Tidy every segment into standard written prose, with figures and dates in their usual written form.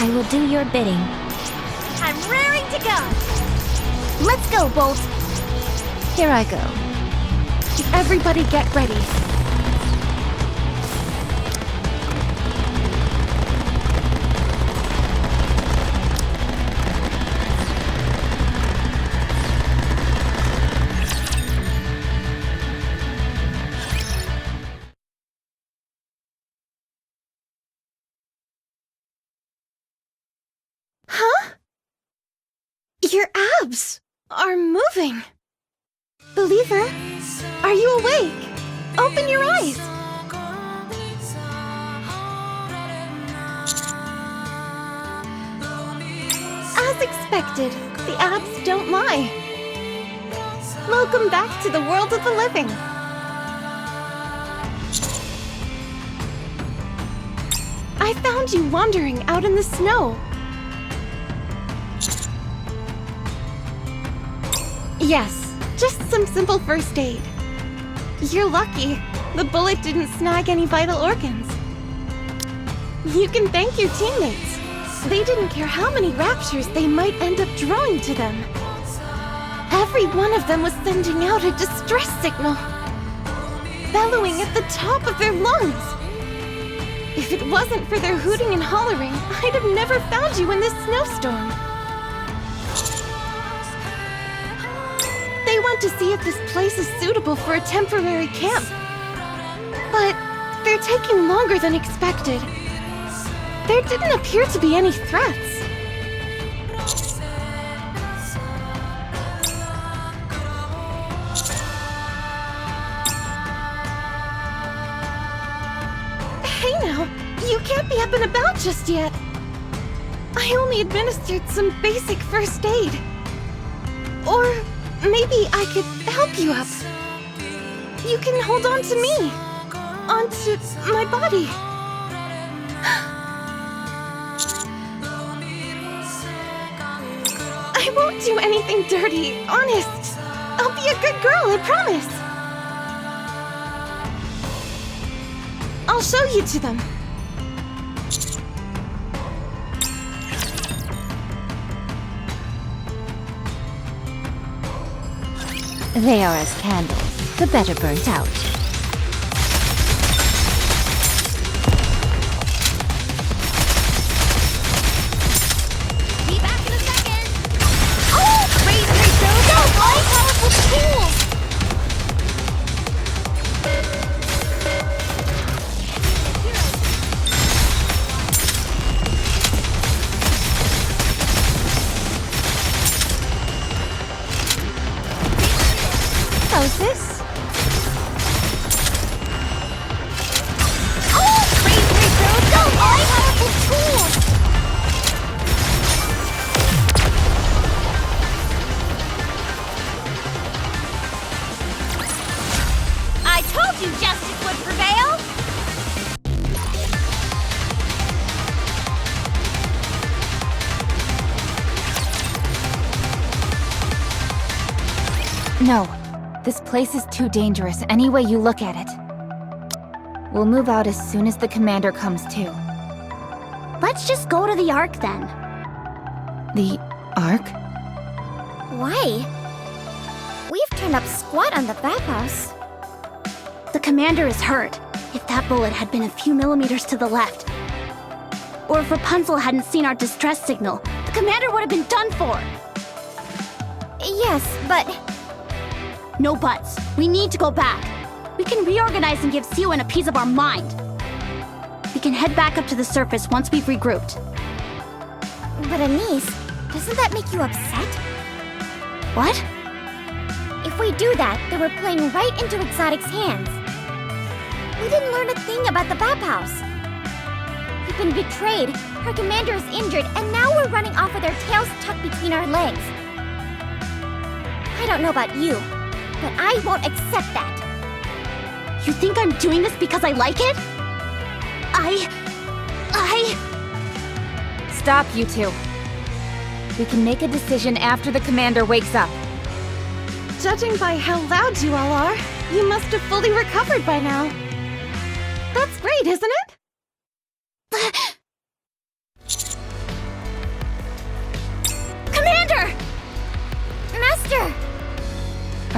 I will do your bidding. I'm raring to go! Let's go, Bolt! Here I go. Everybody get ready. Huh? Your abs are moving. Believer, are you awake? Open your eyes. As expected, the abs don't lie. Welcome back to the world of the living. I found you wandering out in the snow. Yes, just some simple first aid. You're lucky. The bullet didn't snag any vital organs. You can thank your teammates. They didn't care how many raptures they might end up drawing to them. Every one of them was sending out a distress signal, bellowing at the top of their lungs. If it wasn't for their hooting and hollering, I'd have never found you in this snowstorm. They want to see if this place is suitable for a temporary camp. But they're taking longer than expected. There didn't appear to be any threats. Hey now, you can't be up and about just yet. I only administered some basic first aid. Or maybe I could help you up. You can hold on to me. Onto my body. I won't do anything dirty, honest. I'll be a good girl, I promise. I'll show you to them. They are as candles, the better burnt out. Be back in a second! Oh! Crazy Jojo! All powerful tools! How's this? Oh! Crazy Jojo! All powerful tools! I told you justice would prevail! No. This place is too dangerous any way you look at it. We'll move out as soon as the commander comes to. Let's just go to the Ark then. The Ark? Why? We've turned up squat on the Vapaus. The commander is hurt. If that bullet had been a few millimeters to the left, or if Rapunzel hadn't seen our distress signal, the commander would have been done for. Yes, but... No buts. We need to go back. We can reorganize and give Siwan a piece of our mind. We can head back up to the surface once we've regrouped. But Anise, doesn't that make you upset? What? If we do that, then we're playing right into Exotic's hands. We didn't learn a thing about the Vapaus. We've been betrayed, our commander is injured, and now we're running off with our tails tucked between our legs. I don't know about you, but I won't accept that. You think I'm doing this because I like it? Stop, you two. We can make a decision after the commander wakes up. Judging by how loud you all are, you must have fully recovered by now. That's great, isn't it?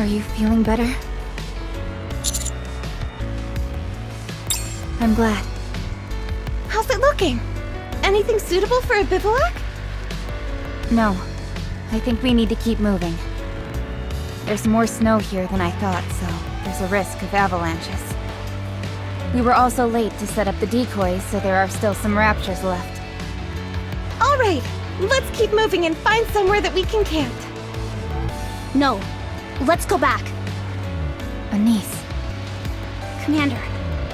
Are you feeling better? I'm glad. How's it looking? Anything suitable for a bivouac? No. I think we need to keep moving. There's more snow here than I thought, so there's a risk of avalanches. We were also late to set up the decoys, so there are still some raptures left. Alright, let's keep moving and find somewhere that we can camp. No. Let's go back. Anise. Commander,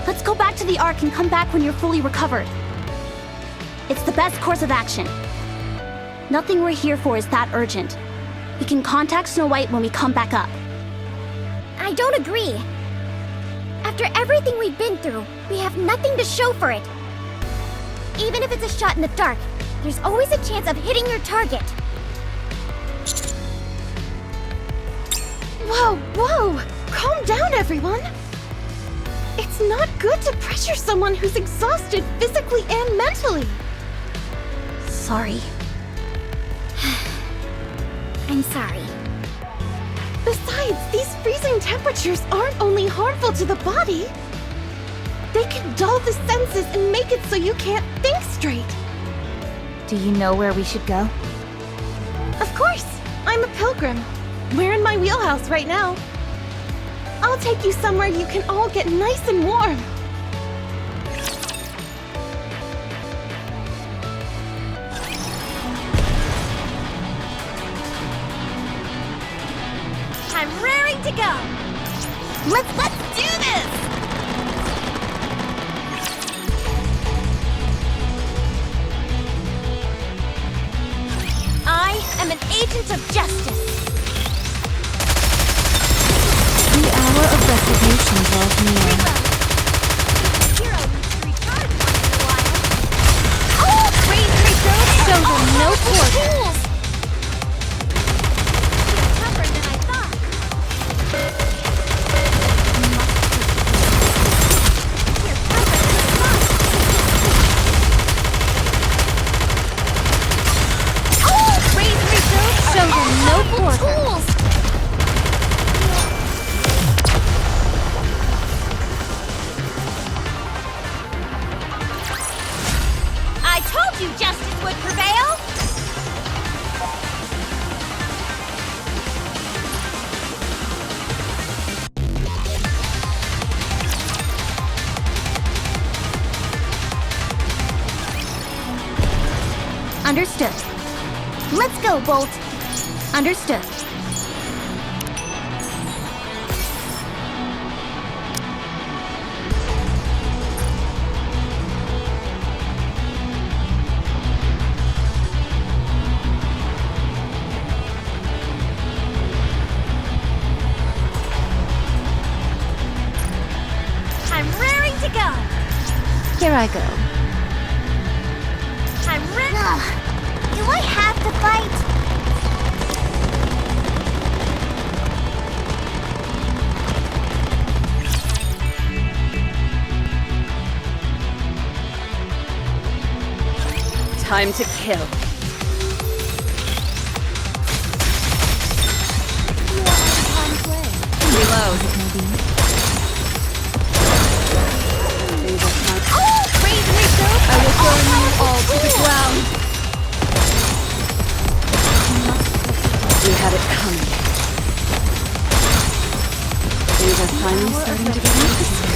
let's go back to the Ark and come back when you're fully recovered. It's the best course of action. Nothing we're here for is that urgent. We can contact Snow White when we come back up. I don't agree. After everything we've been through, we have nothing to show for it. Even if it's a shot in the dark, there's always a chance of hitting your target. Whoa, whoa! Calm down, everyone! It's not good to pressure someone who's exhausted physically and mentally. Sorry. I'm sorry. Besides, these freezing temperatures aren't only harmful to the body. They can dull the senses and make it so you can't think straight. Do you know where we should go? Of course! I'm a pilgrim. We're in my wheelhouse right now. I'll take you somewhere you can all get nice and warm. I'm raring to go. Let's do this. I am an agent of justice. The hour of retribution draws near. Hero needs to recharge once in a while. Oh, Show them no quarter. tougher than I thought. You're tougher than I thought. Show them no quarter. Tools. I told you justice would prevail. Understood. Let's go, Bolt. Understood. I'm raring to go. Here I go. I'm ready. Do I have to fight? Time to kill. Reload. I will burn you all to the ground. We had it coming. Things are finally starting to get interesting.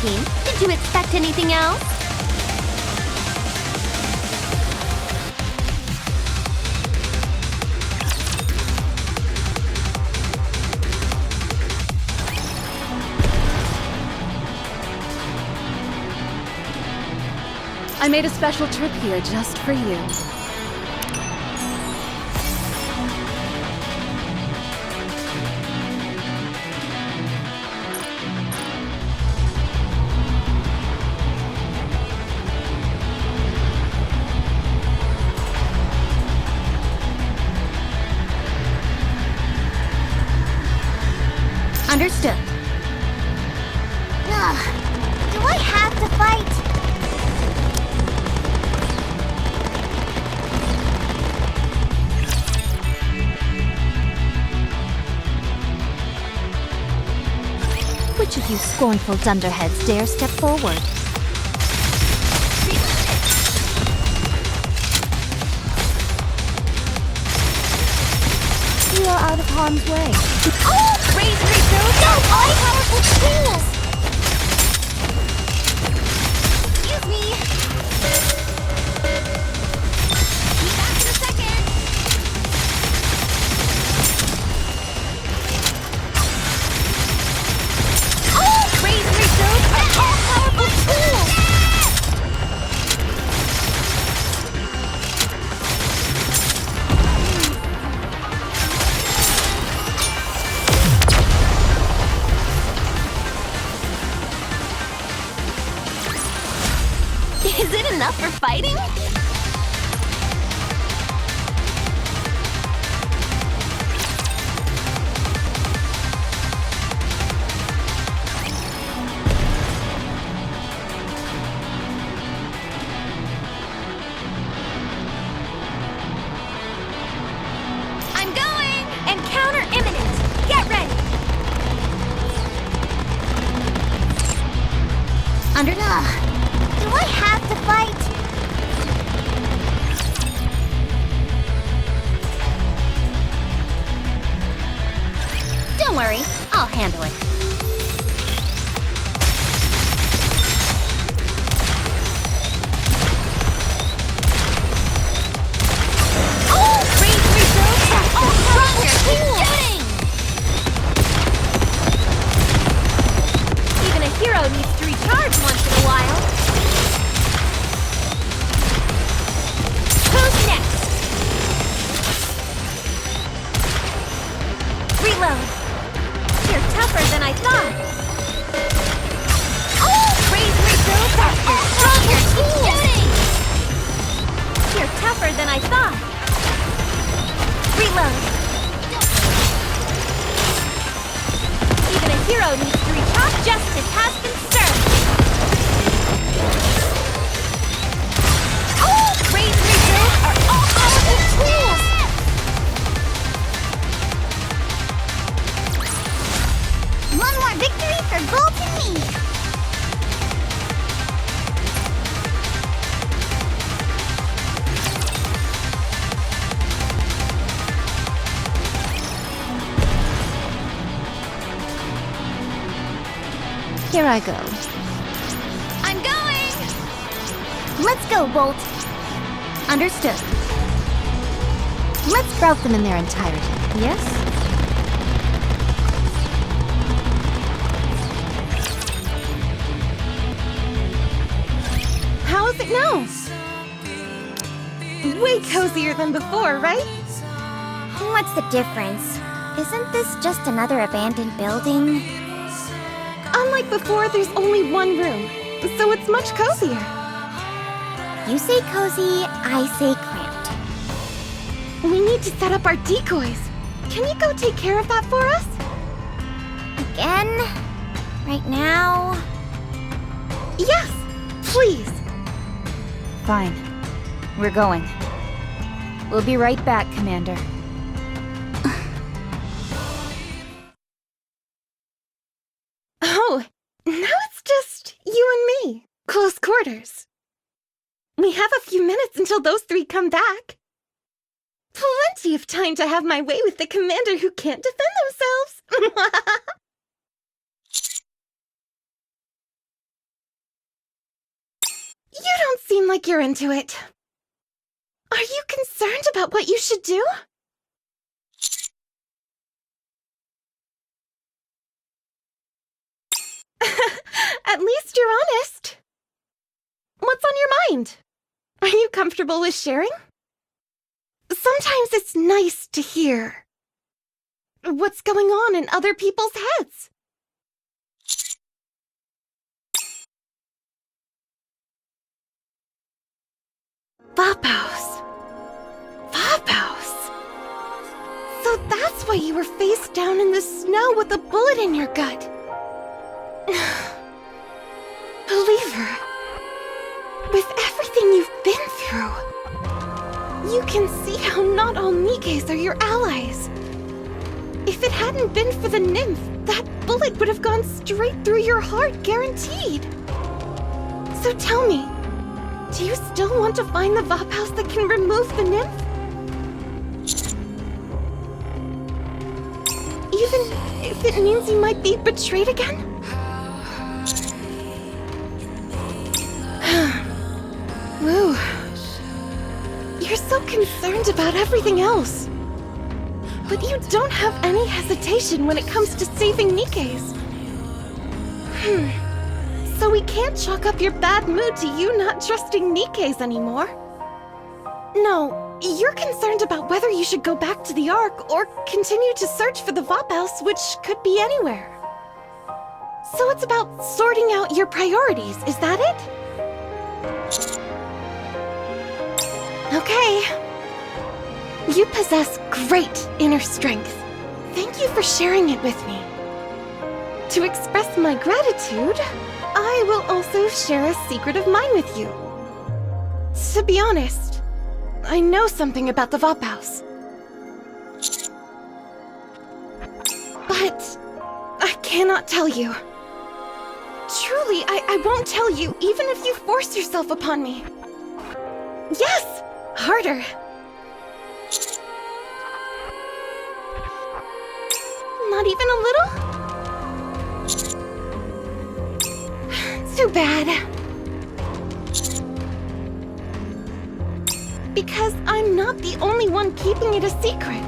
team. Did you expect anything else? I made a special trip here just for you. Understood. Ugh. Do I have to fight? Which of you scornful dunderheads dare step forward? You are out of harm's way. Oh! Razor those are all powerful tools! Excuse me. Be back in a second. Oh! Razor those are all powerful tools! Is it enough for fighting? I'm going! Encounter imminent! Get ready! Do I have to fight? Don't worry, I'll handle it. Oh! Freeze results are all stronger! Keep shooting! Even a hero needs to recharge once in a while. Who's next? Reload. You're tougher than I thought. Oh! Freeze results are all stronger! Keep shooting! You're tougher than I thought. Reload. Even a hero needs to recharge. Justice has been served. Oh! Raise results are all powerful tools. One more victory for Bolt and me! Here I go. I'm going! Let's go, Bolt! Understood. Let's sprout them in their entirety, yes? How is it now? Way cozier than before, right? What's the difference? Isn't this just another abandoned building? Unlike before, there's only one room, so it's much cozier. You say cozy, I say cramped. We need to set up our decoys. Can you go take care of that for us? Again? Right now? Yes, please. Fine. We're going. We'll be right back, Commander. Oh, now it's just you and me. Close quarters. We have a few minutes until those three come back. Plenty of time to have my way with the commander who can't defend themselves. You don't seem like you're into it. Are you concerned about what you should do? At least you're honest. What's on your mind? Are you comfortable with sharing? Sometimes it's nice to hear what's going on in other people's heads. Vapaus. Vapaus. So that's why you were face down in the snow with a bullet in your gut. Believer, with everything you've been through, you can see how not all Nikkes are your allies. If it hadn't been for the Nymph, that bullet would have gone straight through your heart, guaranteed. So tell me, do you still want to find the Vapaus that can remove the Nymph? Even if it means you might be betrayed again? Woo. You're so concerned about everything else. But you don't have any hesitation when it comes to saving Nikkes. So we can't chalk up your bad mood to you not trusting Nikkes anymore. No, you're concerned about whether you should go back to the Ark or continue to search for the Vapaus, which could be anywhere. So it's about sorting out your priorities, is that it? Okay. You possess great inner strength. Thank you for sharing it with me. To express my gratitude, I will also share a secret of mine with you. To be honest, I know something about the Vapaus. But I cannot tell you. Truly, I won't tell you, even if you force yourself upon me. Yes! Harder. Not even a little? Too bad. Because I'm not the only one keeping it a secret.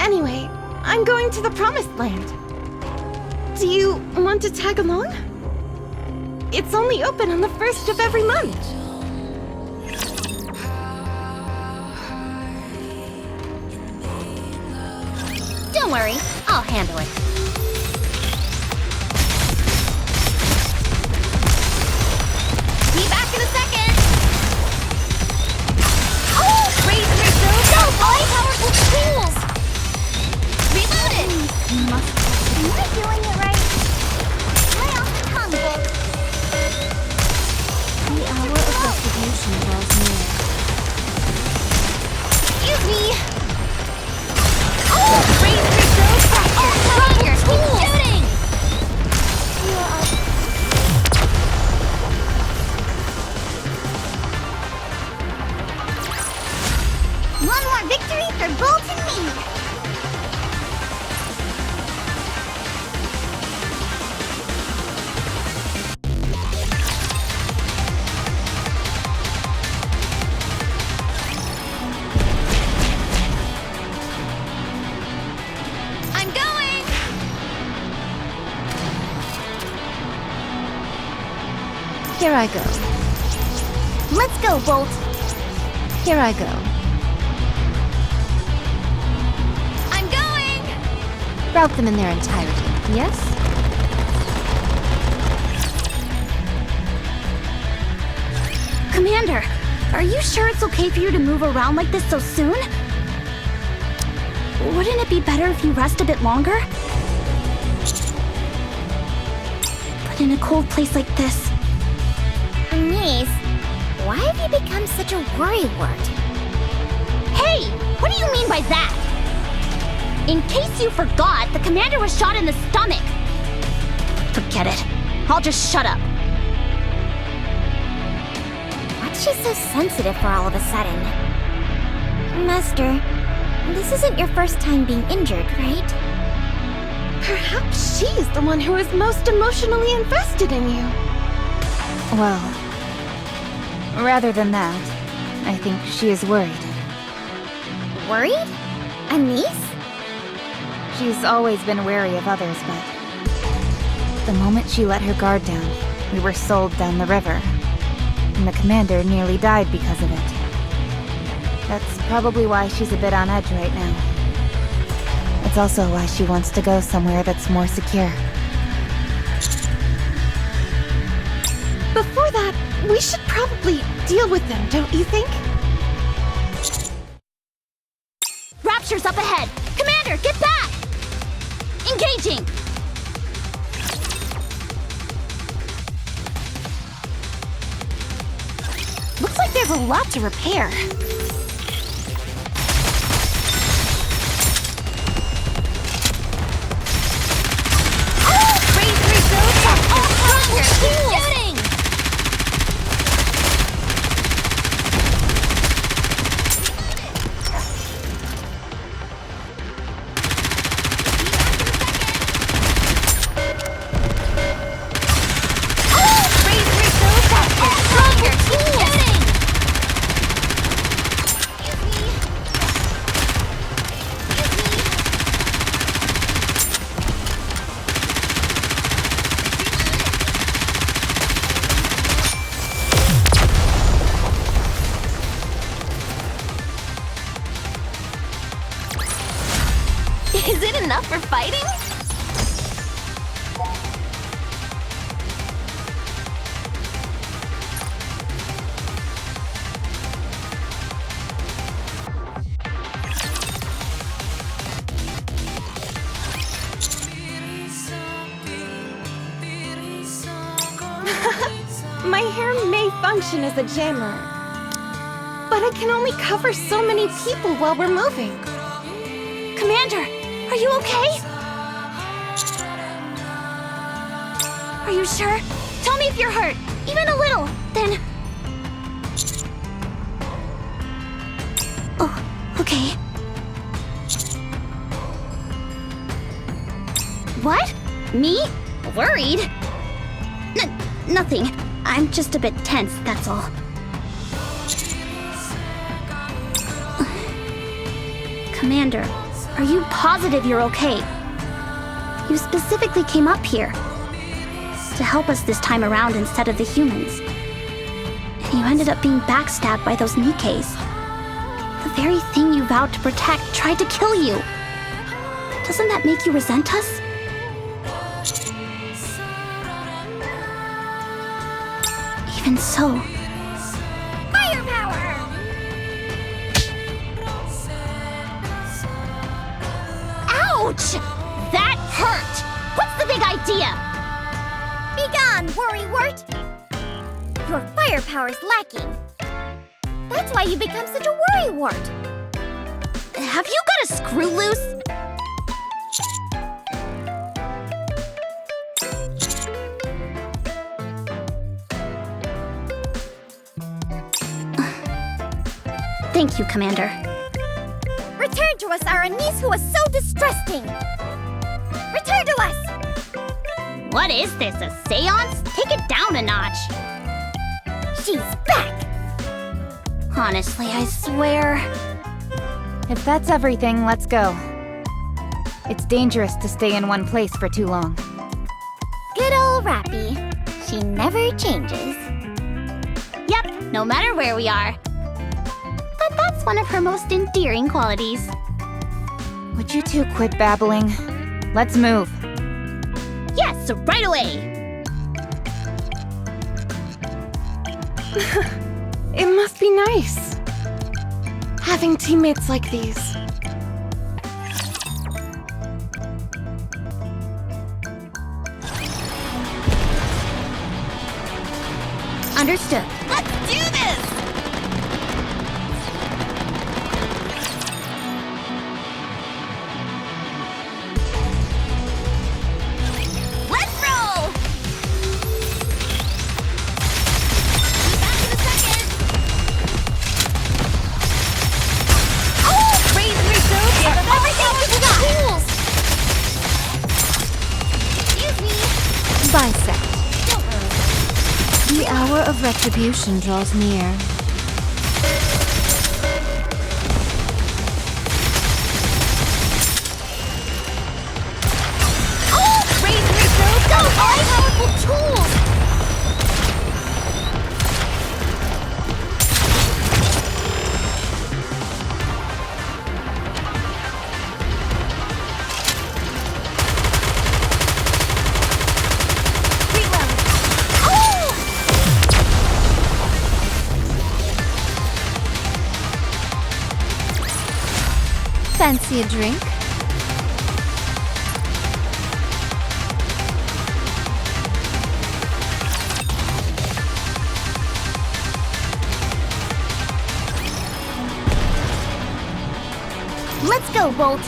Anyway, I'm going to the Promised Land. Do you want to tag along? It's only open on the 1st of every month. Don't worry, I'll handle it. Be back in a second! Oh! Raise and rebuild! Go, boy! Powerful tools! Reload it! Am I doing it right? Lay off the tongue, Bolt. The hour of retribution draws near. Excuse me! Oh! Raise and rebuild! Stronger! Keep shooting! One more victory for Bolt and me! I'm going! Here I go. Let's go, Bolt! Here I go. I'm going! Route them in their entirety, yes? Commander, are you sure it's okay for you to move around like this so soon? Wouldn't it be better if you rest a bit longer? But in a cold place like this... Niece, why have you become such a worrywart? Hey! What do you mean by that? In case you forgot, the commander was shot in the stomach! Forget it. I'll just shut up. What's she so sensitive for all of a sudden? Master, this isn't your first time being injured, right? Perhaps she's the one who is most emotionally invested in you. Well, Rather than that, I think she is worried. Worried? A niece? She's always been wary of others, but the moment she let her guard down, we were sold down the river, and the commander nearly died because of it. That's probably why she's a bit on edge right now. It's also why she wants to go somewhere that's more secure. Before that, we should probably deal with them, don't you think? Rapture's up ahead! Commander, get back! Engaging! Looks like there's a lot to repair. Shooting! Is it enough for fighting? My hair may function as a jammer, but I can only cover so many people while we're moving. Commander, are you okay? Are you sure? Tell me if you're hurt, even a little, then... Oh, okay. What? Me? Worried? Nothing. I'm just a bit tense, that's all. Commander, are you positive you're okay? You specifically came up here to help us this time around instead of the humans. And you ended up being backstabbed by those Nikkes. The very thing you vowed to protect tried to kill you. Doesn't that make you resent us? Even so... Firepower! Ouch! That hurt! What's the big idea? Begone, worrywart! Your firepower's lacking. That's why you become such a worrywart. Have you got a screw loose? Thank you, Commander. Return to us our niece who was so distrusting! Return to us! What is this, a seance? Take it down a notch. She's back! Honestly, I swear... If that's everything, let's go. It's dangerous to stay in one place for too long. Good old Rappy. She never changes. Yep, no matter where we are. But that's one of her most endearing qualities. Would you two quit babbling? Let's move. Yes, right away! It must be nice, having teammates like these. Understood. Let's do this! Let's roll! Back in a second! Oh! Raise yourself! Give them everything you got! Excuse me! Bisect. The hour of retribution draws near. Raise and rebuild go! All powerful tools! Fancy a drink? Let's go, Bolt.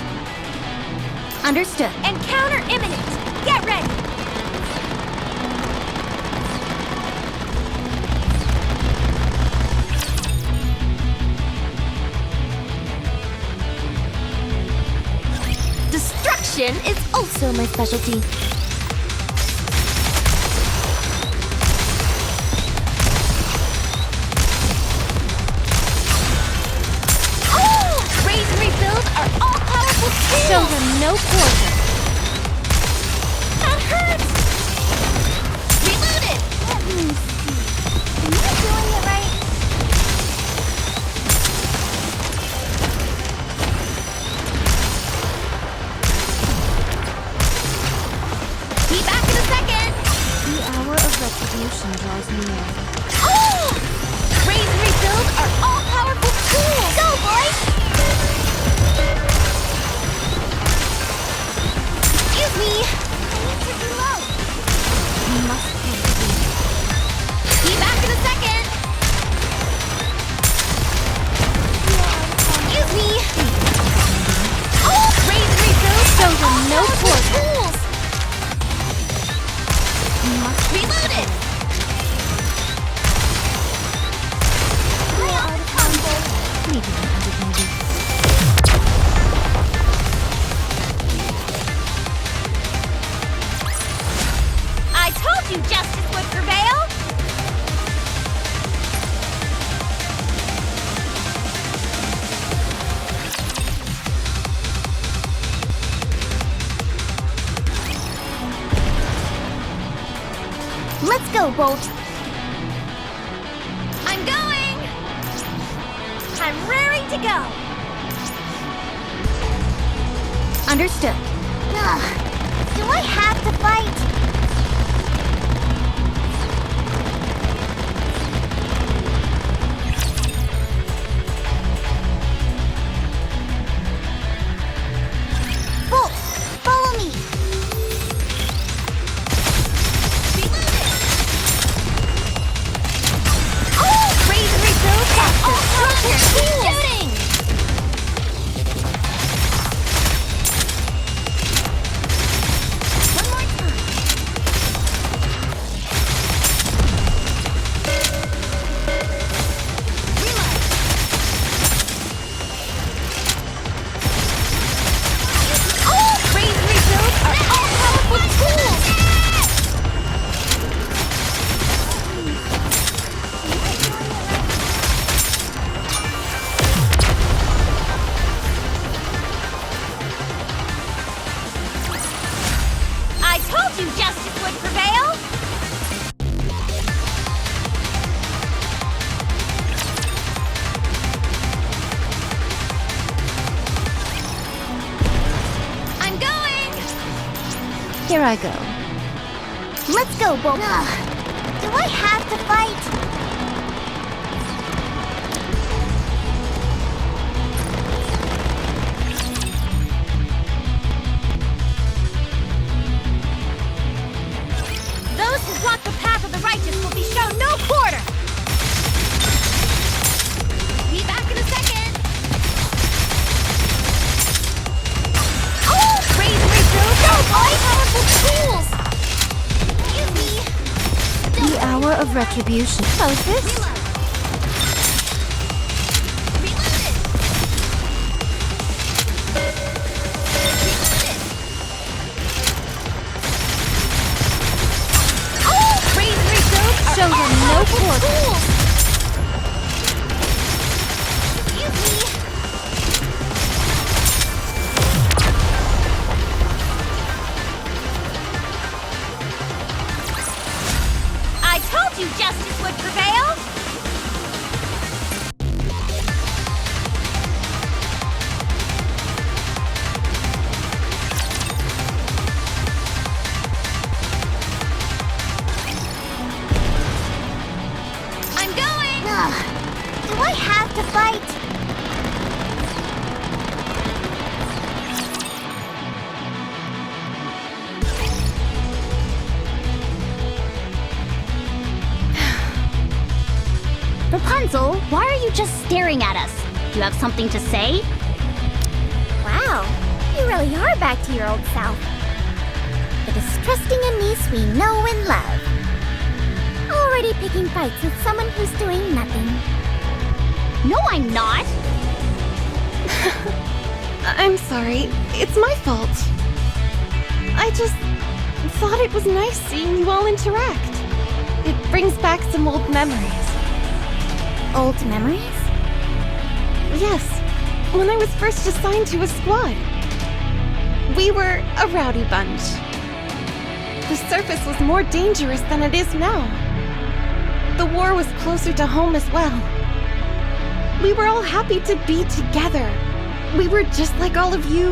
Understood. Encounter imminent! Get ready! Destruction is also my specialty. Raise and rebuild are all powerful tools! Show them no quarter. That hurts! Reload it! Let me see. Am I doing it right? Be back in a second! The hour of retribution draws near. Raise and rebuild are all powerful tools! Go, boys! Excuse me! I need to reload. You must persevere. Be back in a second! Excuse me! Raise and rebuild Show are them all no powerful quarter. tools! You must Reload it! Maybe not maybe. I told you justice would prevail! Let's go, Bolt. I'm going! I'm raring to go! Understood. Ugh. Do I have to fight? Bolt, follow me. Raise and rebuild are all powerful tools! Shooting! One more time. Reload! Raise and rebuild are all powerful tools! I told you justice would prevail! I'm going! Here I go. Let's go, Bolt. Ugh. Do I have to fight? Those who walk the path of the righteous will be shown no quarter! Be back in a second! Raise and rebuild are all powerful tools! Excuse me! The hour of retribution. How's this? Reload! Reload it! Reload it! Raise and rebuild are Show all them no powerful quarter. tools! I have to fight? Rapunzel, why are you just staring at us? Do you have something to say? Wow, you really are back to your old self. The distrusting Anise we know and love. Already picking fights with someone who's doing nothing. No, I'm not! I'm sorry. It's my fault. I just thought it was nice seeing you all interact. It brings back some old memories. Old memories? Yes, when I was first assigned to a squad. We were a rowdy bunch. The surface was more dangerous than it is now. The war was closer to home as well. We were all happy to be together. We were just like all of you,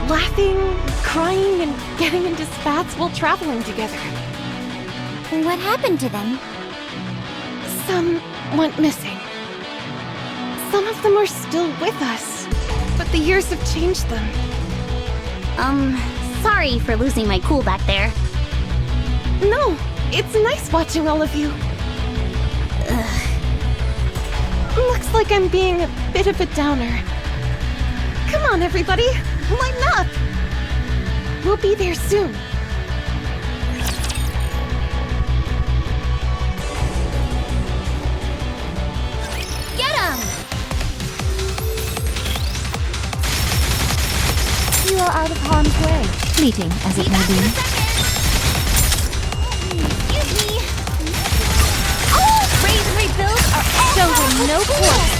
laughing, crying, and getting into spats while traveling together. What happened to them? Some went missing. Some of them are still with us, but the years have changed them. Sorry for losing my cool back there. No, it's nice watching all of you. Looks like I'm being a bit of a downer. Come on, everybody, lighten up! We'll be there soon. Get him! You are out of harm's way, fleeting as it may be. Excuse me! Oh! Raise and rebuild are all Show them no quarter.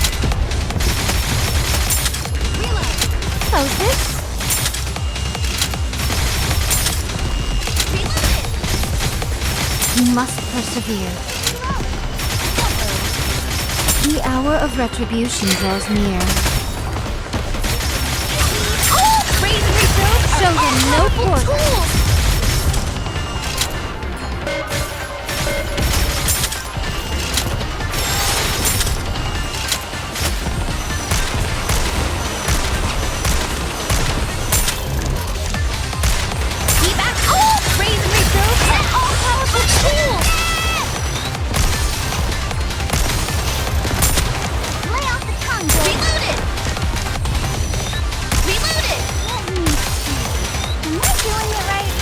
How's this? You must persevere. The hour of retribution draws near. Raise and rebuild are Show them no quarter. tools! Keep back! Oh! Raise and rebuild are all-powerful tools! Lay off the tongue, Reload it! Reload it! Am I doing it right?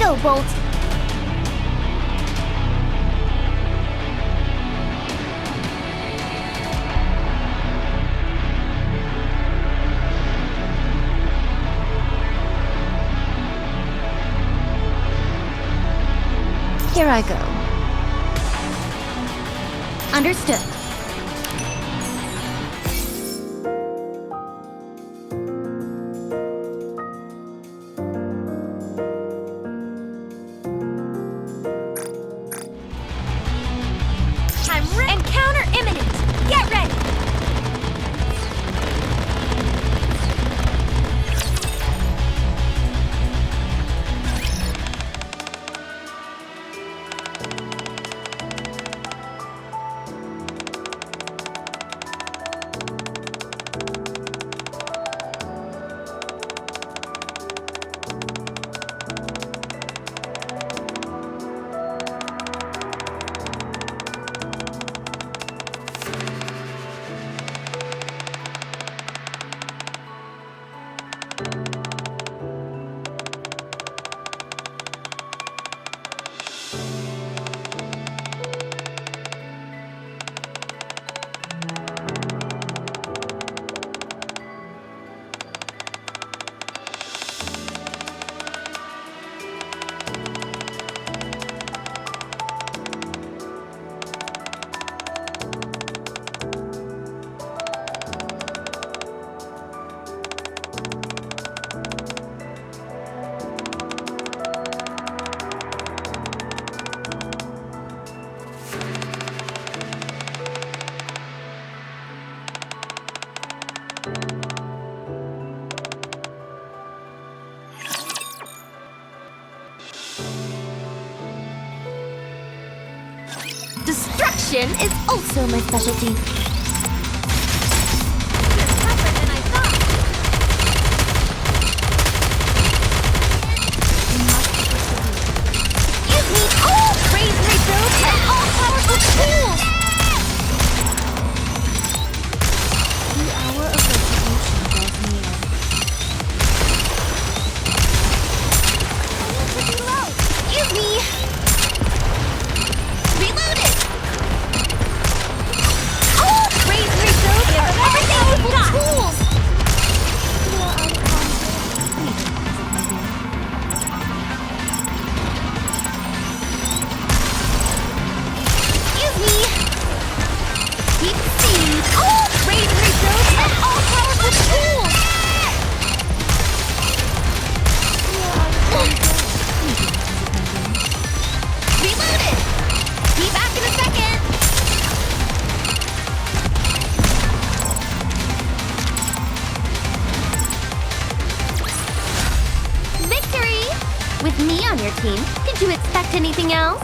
go, Bolt. Here I go. Understood. Encounter imminent! Get ready! Destruction is also my specialty. Give me all praise refills and all powerful tools! The hour of retribution draws near. Give me... Reloaded! All praise refills are everything we've got! Tools! Give me... Keep seeing all praise refills and all powerful tools! Reloaded! Be back in a second! Victory! With me on your team, did you expect anything else?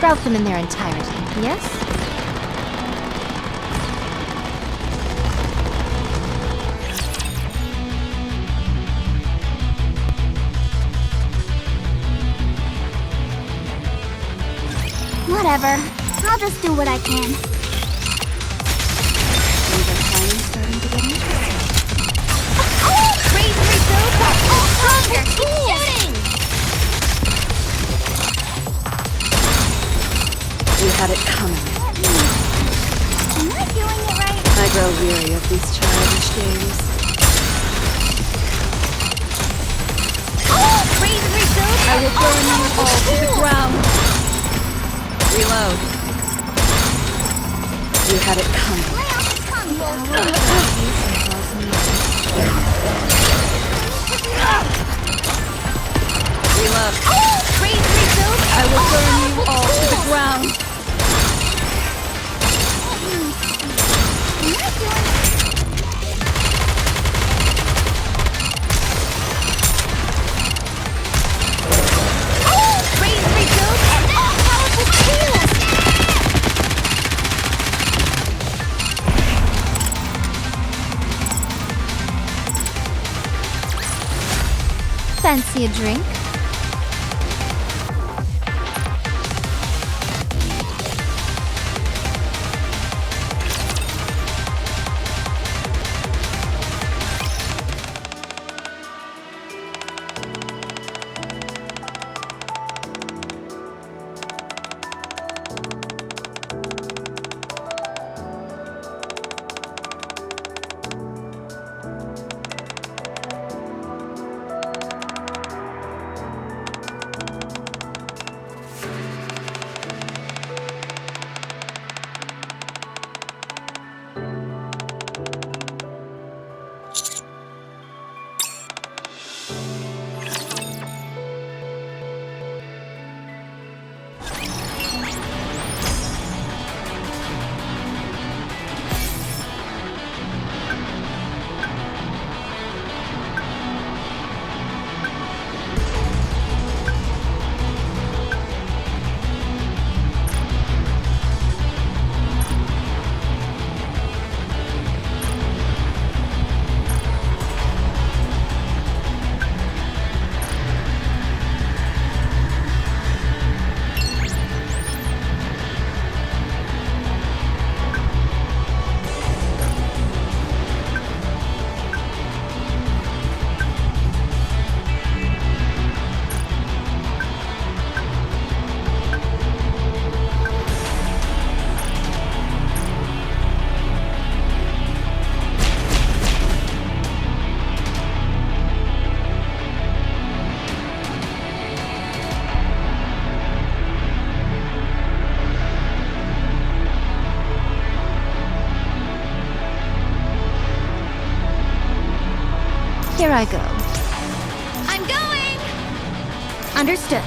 Route them in their entirety, yes? Whatever. I'll just do what I can. Oh, praise refills are all stronger! Keep shooting! You had it coming. Am I doing it right? I grow weary of these childish games. Oh, praise refills I will burn you all to the ground. Reload. You had it coming. Reload. Oh, praise refills I will burn you all to the ground. Oh, praise refills and all powerful tools! Fancy a drink? Here I go. I'm going! Understood.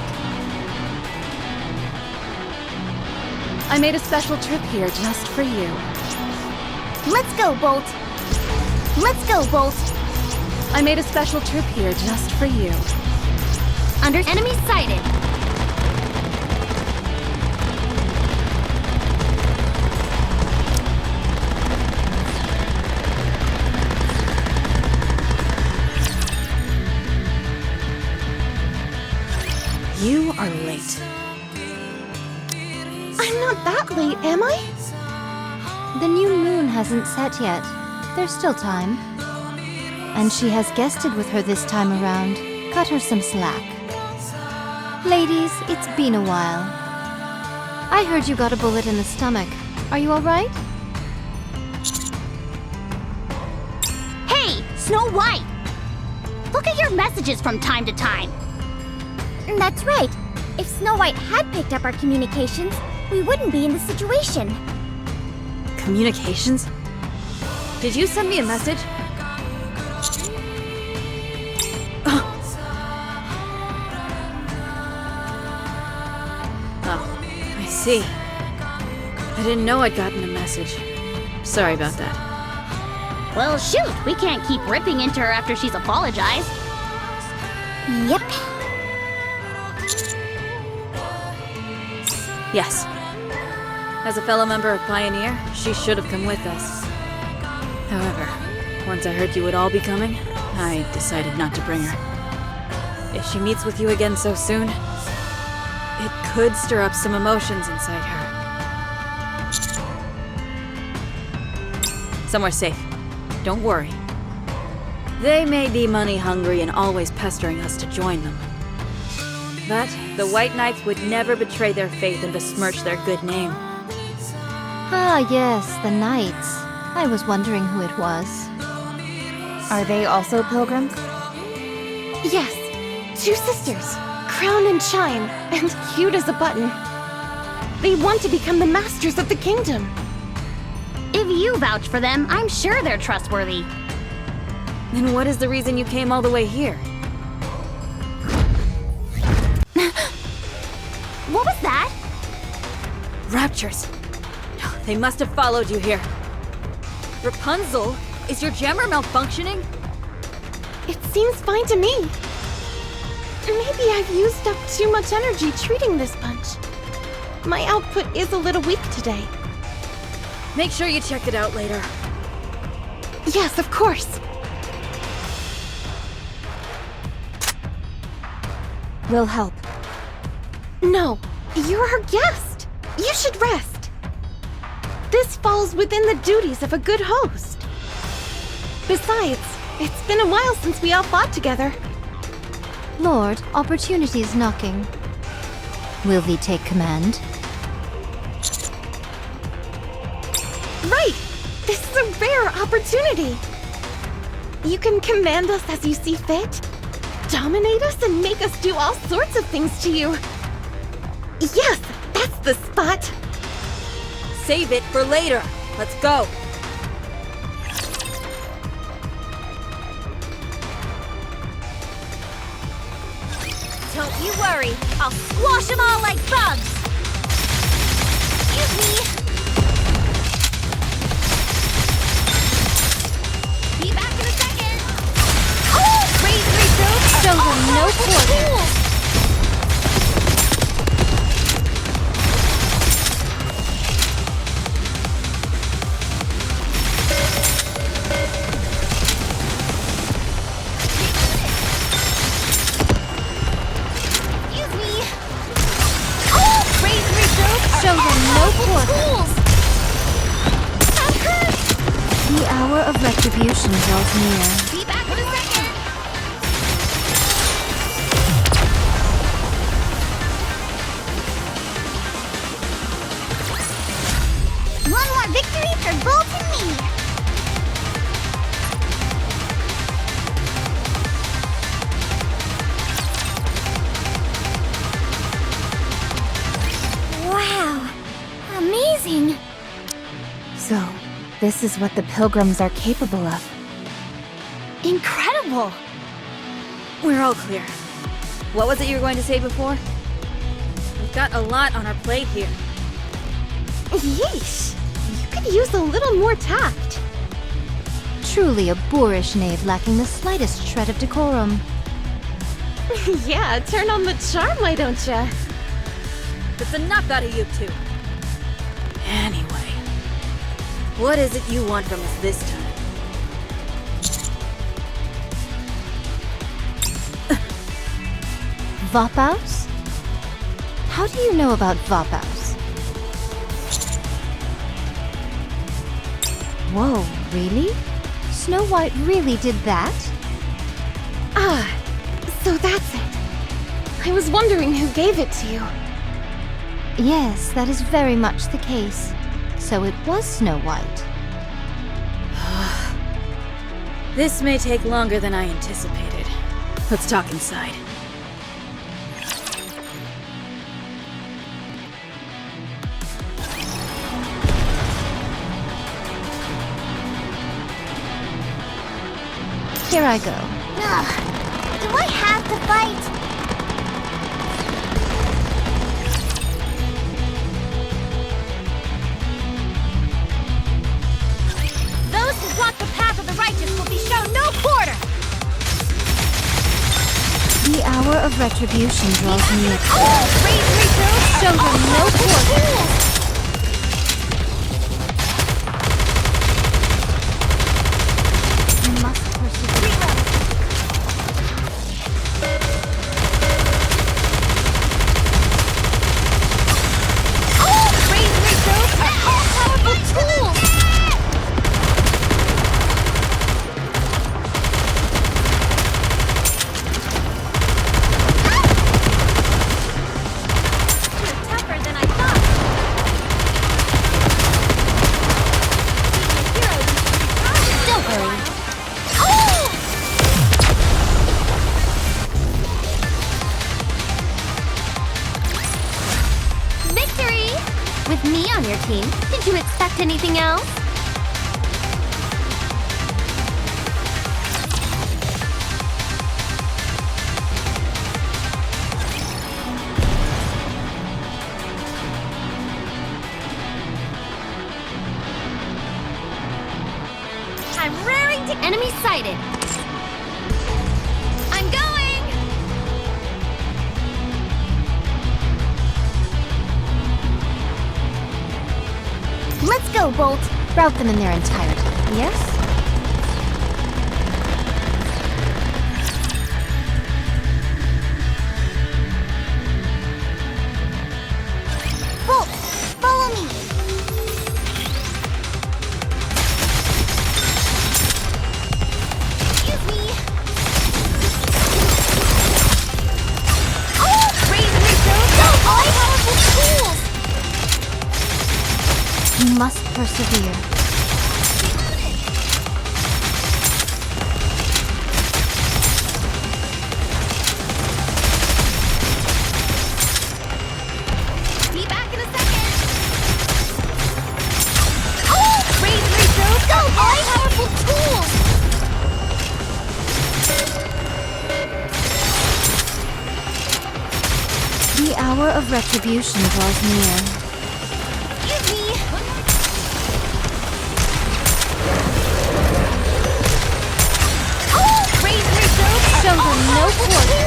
I made a special trip here just for you. Let's go, Bolt. Let's go, Bolt. I made a special trip here just for you. Enemy sighted. You are late. I'm not that late, am I? The new moon hasn't set yet. There's still time. And she has guested with her this time around. Cut her some slack. Ladies, it's been a while. I heard you got a bullet in the stomach. Are you alright? Hey, Snow White! Look at your messages from time to time. That's right. If Snow White had picked up our communications, we wouldn't be in this situation. Communications? Did you send me a message? Oh, I see. I didn't know I'd gotten a message. Sorry about that. Well, shoot, we can't keep ripping into her after she's apologized. Yep. Yes. As a fellow member of Pioneer, she should have come with us. However, once I heard you would all be coming, I decided not to bring her. If she meets with you again so soon, it could stir up some emotions inside her. Somewhere safe. Don't worry. They may be money hungry and always pestering us to join them. But the White Knights would never betray their faith and besmirch their good name. Ah, yes, the Knights. I was wondering who it was. Are they also pilgrims? Yes, two sisters, crown and chime, and cute as a button. They want to become the masters of the kingdom. If you vouch for them, I'm sure they're trustworthy. Then what is the reason you came all the way here? What was that? Raptures! They must have followed you here. Rapunzel, is your jammer malfunctioning? It seems fine to me. Maybe I've used up too much energy treating this bunch. My output is a little weak today. Make sure you check it out later. Yes, of course. We'll help. No, you're our guest. You should rest. This falls within the duties of a good host. Besides, it's been a while since we all fought together. Lord, opportunity is knocking. Will thee take command? Right! This is a rare opportunity. You can command us as you see fit, dominate us, and make us do all sorts of things to you. Yes, that's the spot. Save it for later. Let's go. Don't you worry, I'll squash them all like bugs! Excuse me! Be back in a second! Oh! Raise, Show them no quarter. Excuse me! Oh! Raise, Show them no quarter. tools! That hurts! The hour of retribution draws near. Be back in a second! One more victory for Bolt and me! Wow. Amazing. So, this is what the pilgrims are capable of. Incredible! terrible! We're all clear. What was it you were going to say before? We've got a lot on our plate here. Yeesh! You could use a little more tact. Truly a boorish knave lacking the slightest shred of decorum. Yeah, turn on the charm, why don't ya? That's enough out of you two. Anyway, what is it you want from us this time? Vapaus? How do you know about Vapaus? Whoa, really? Snow White really did that? Ah, so that's it. I was wondering who gave it to you. Yes, that is very much the case. So it was Snow White. This may take longer than I anticipated. Let's talk inside. Here I go. Ugh. Do I have to fight? Those who walk the path of the righteous will be shown no quarter! The hour of retribution draws near. Show them no quarter! You must persevere. With me on your team, did you expect anything else? I'm raring to enemy sighted. I'm going! Let's go, Bolt. Rout them in their entirety, yes? Bolt, follow me. Excuse me. Oh, raise rebuild. So all powerful tools. You must persevere. Be back in a second. Oh, raise rebuild. So all powerful tools. The hour of retribution draws near. Excuse me. Oh, raise rebuild. Show them no quarter.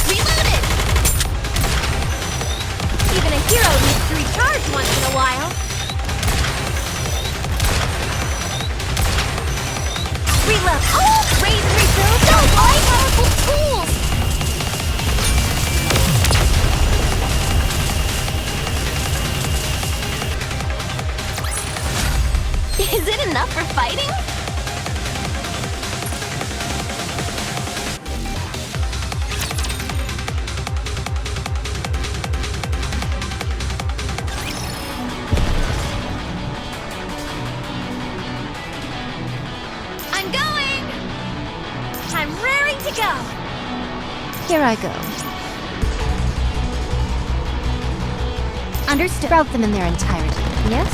Reloaded. Even a hero needs to recharge once in a while. Reload. Oh, raise rebuild. So all powerful tools. Is it enough for fighting? I'm going! I'm raring to go! Here I go. Understood. Rout them in their entirety, yes?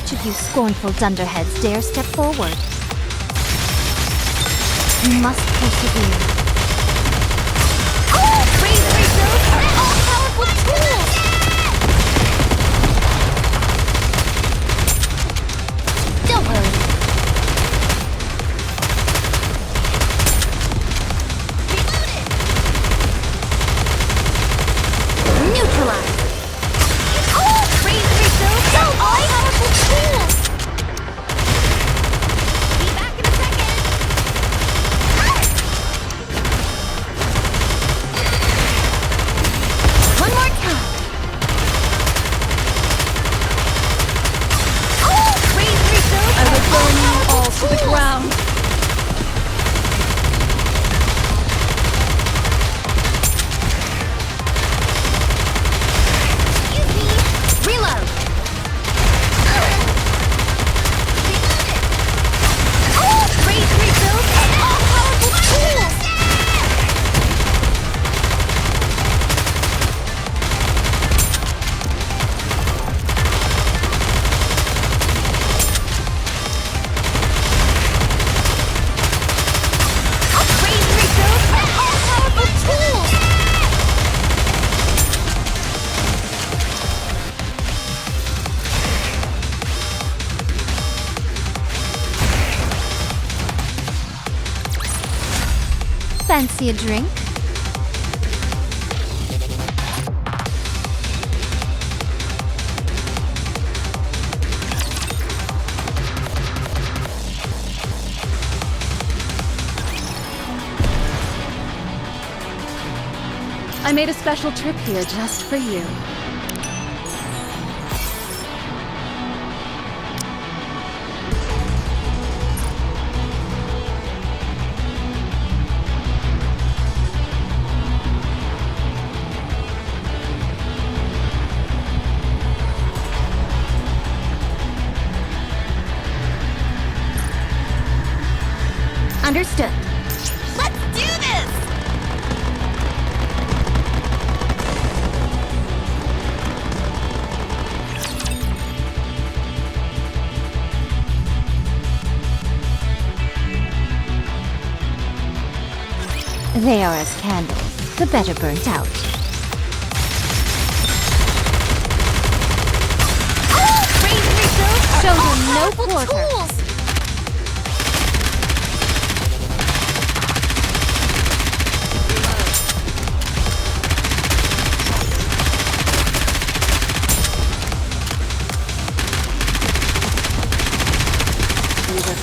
Which of you scornful dunderheads dare step forward? You must persevere. Don't worry. Neutralize. Fancy a drink? I made a special trip here just for you. Understood. Let's do this! They are as candles, the better burnt out. Show them no quarter.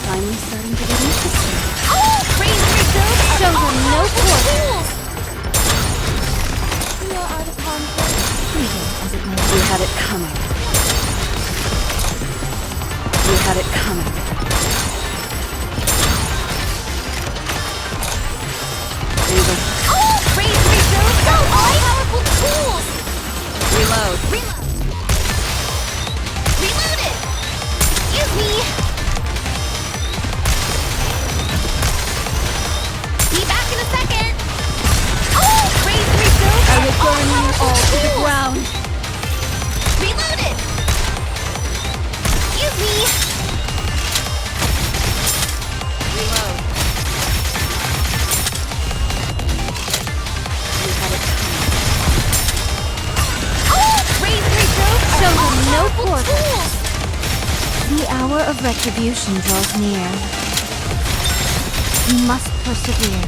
Finally starting to get interesting. Show them no quarter. We are out of conflict. Fleeting as it may We had it coming. We had it coming. Reload. Reloaded! Excuse me! Be back in a second! I will burn you all to the ground. Reloaded! Excuse me! Reload. We had it Show them no quarter. The hour of retribution draws near. You must persevere.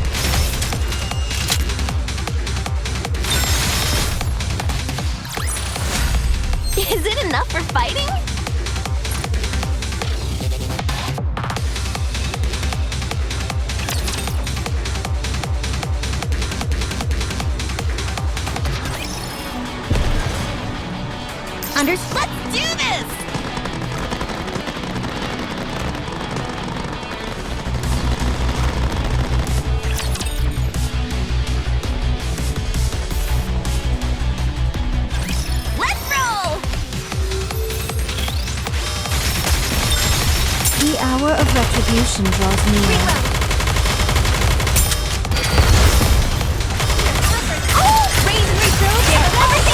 Is it enough for fighting? Let's do this! Let's roll! The hour of retribution draws near. Everything is cool! 'Cause we have it coming!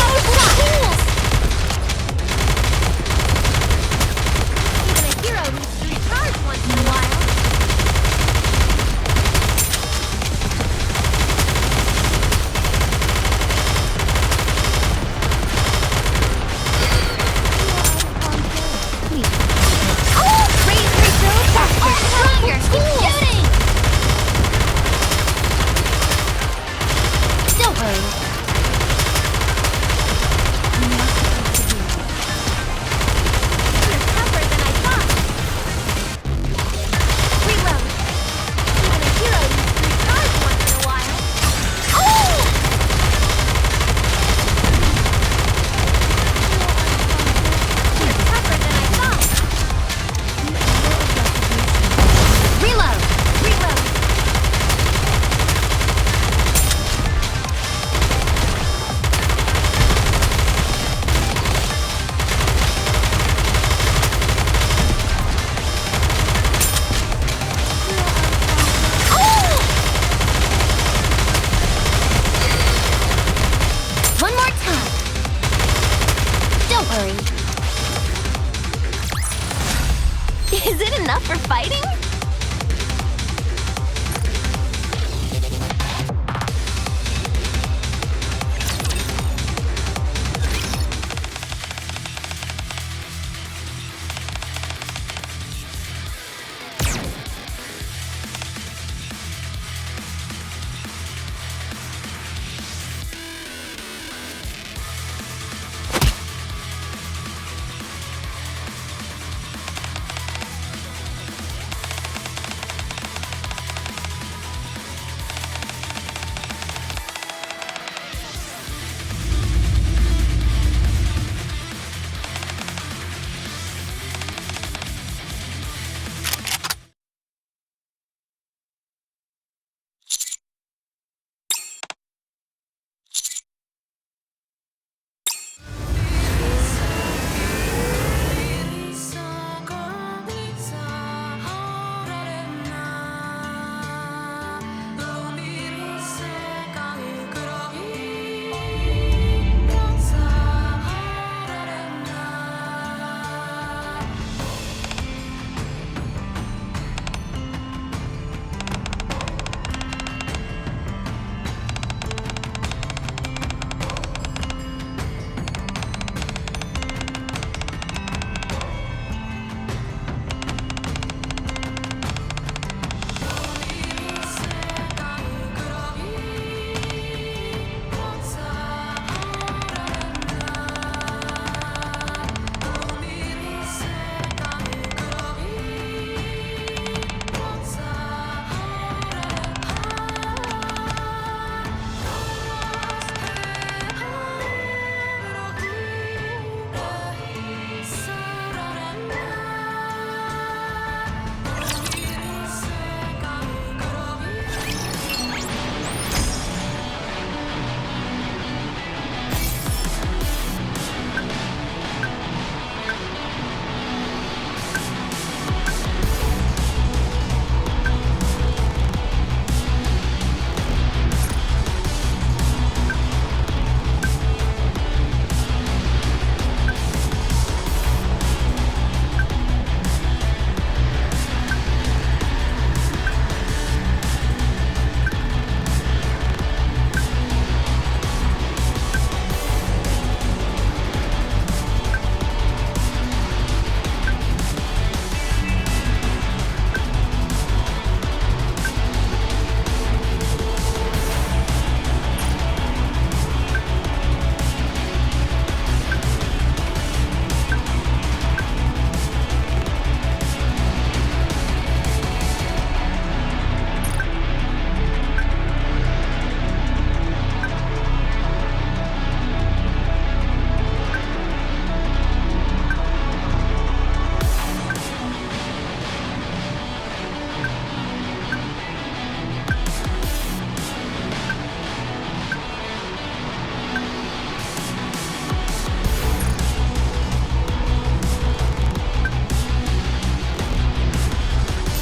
Is it enough for fighting?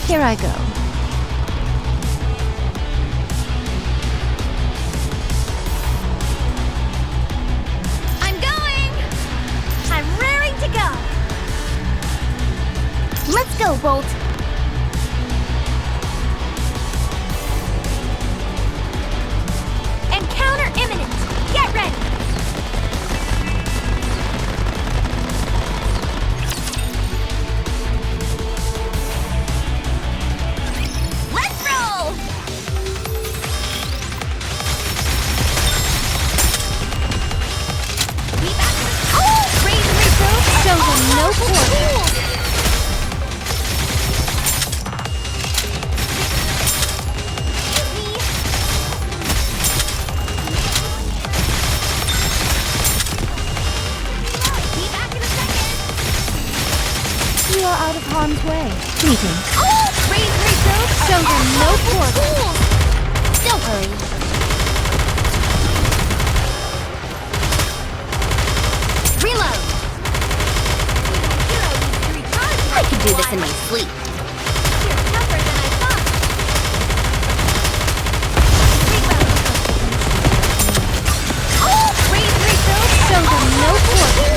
Here I go. I'm going! I'm raring to go! Let's go, Bolt! Encounter imminent! Get ready! Let's roll! Be back in the... Oh! Raise and refill! Show them no quarter. Be back in a second! You are out of harm's way. Greetings. Oh! Raise and refill! Show them no quarter. Don't hurry. Reload! I could do this in my sleep. You're tougher than I thought. Reload! Oh! Raise and refill! Show them no quarter.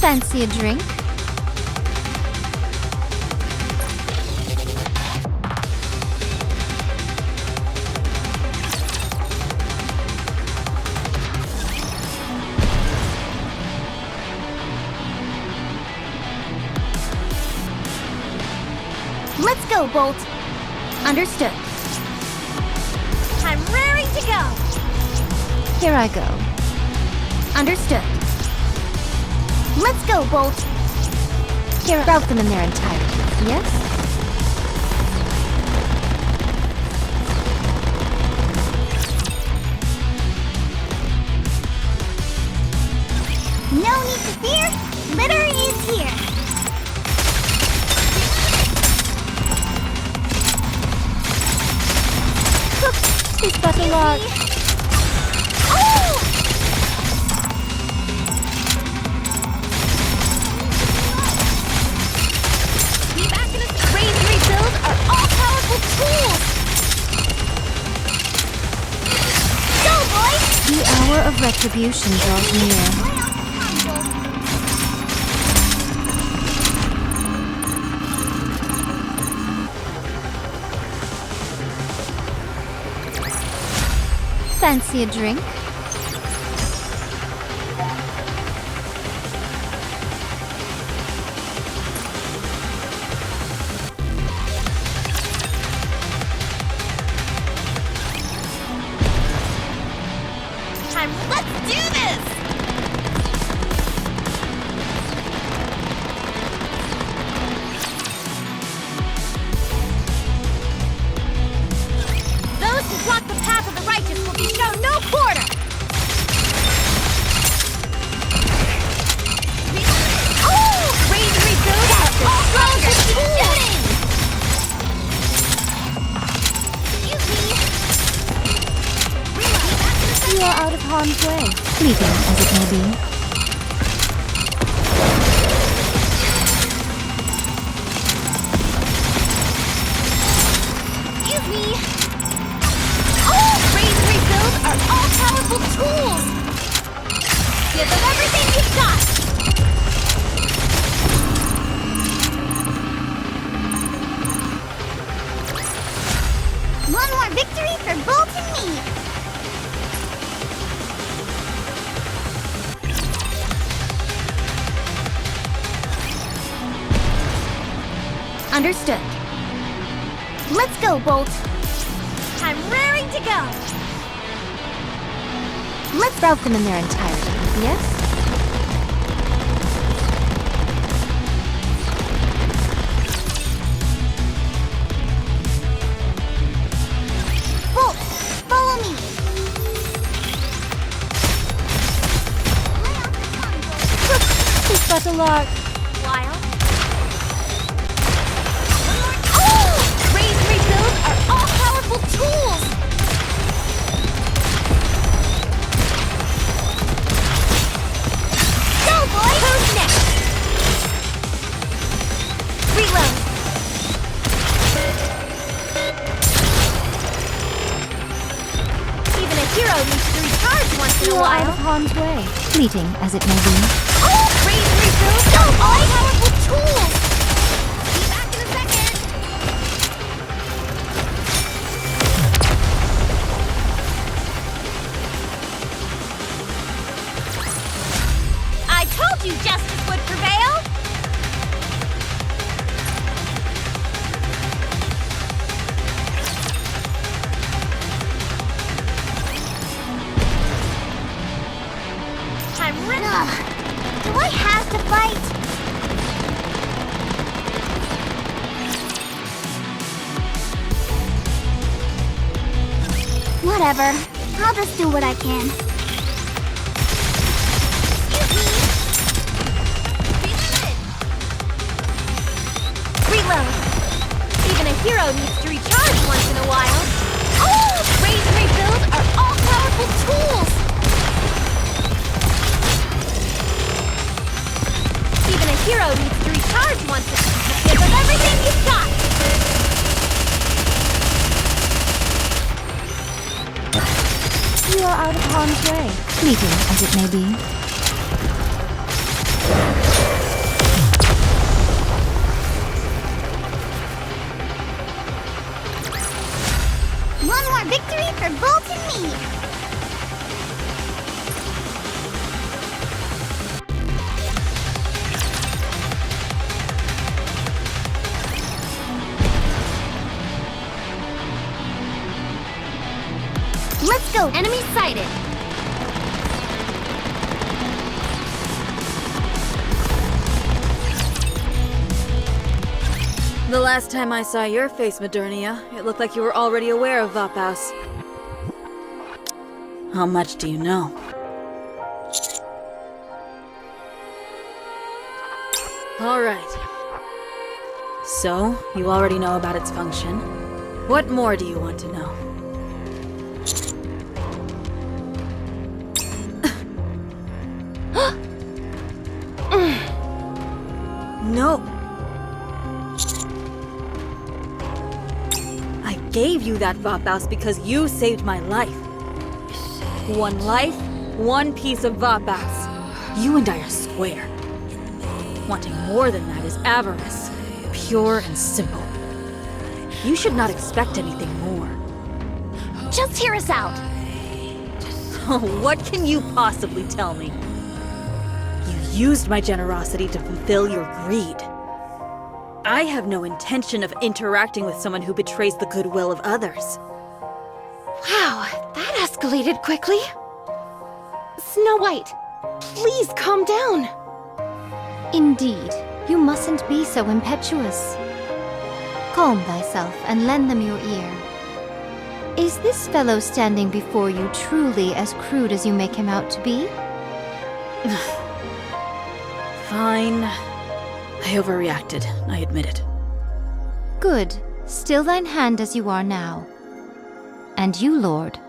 Fancy a drink? Let's go, Bolt. Understood. I'm raring to go. Here I go. Understood. Let's go, Bolt. Here, route them in their entirety. Yes? No need to fear. Litter is here. Is that a lot? Oh! Raise and rebuild are all-powerful tools! Go, boys! The hour of retribution draws near. Fancy a drink? Let's do this! Those who block the path of the righteous will be shown no quarter! Oh! Raise and rebuild are all stronger! You are out of harm's way, fleeting as it may be. Excuse me! Oh! Raise and rebuild are all-powerful tools! Give them everything you've got! One more victory for Bolt and me! Understood. Let's go, Bolt. I'm raring to go. Let's route them in their entirety, yes? Bolt, follow me. Is that a lark? Wild. Oh! Raise and rebuild are all-powerful tools! Go, boys! Who's next? Reload. Even a hero needs to recharge once in You a are out while. of harm's way, fleeting as it may be. Oh! Raise and rebuild are all-powerful tools! Be back in a second! I told you justice would prevail! I'm ready! Do I have to fight? Whatever. I'll just do what I can. Reload. Even a hero needs to recharge once in a while. Oh! Raise and rebuild are all-powerful tools! Even a hero needs to recharge once in a while. Give them everything you've got! You are out of harm's way, fleeting as it may be. Victory for Bolt and me! Let's go! Enemy sighted! The last time I saw your face, Modernia, it looked like you were already aware of Vapaus. How much do you know? Alright. So, you already know about its function. What more do you want to know? No! I gave you that Vapaus because you saved my life. One life, one piece of Vapaus. You and I are square. Wanting more than that is avarice, pure and simple. You should not expect anything more. Just hear us out! Oh, what can you possibly tell me? You used my generosity to fulfill your greed. I have no intention of interacting with someone who betrays the goodwill of others. Wow, that escalated quickly. Snow White, please calm down. Indeed, you mustn't be so impetuous. Calm thyself and lend them your ear. Is this fellow standing before you truly as crude as you make him out to be? Fine. I overreacted, I admit it. Good. Still thine hand as you are now. And you, Lord.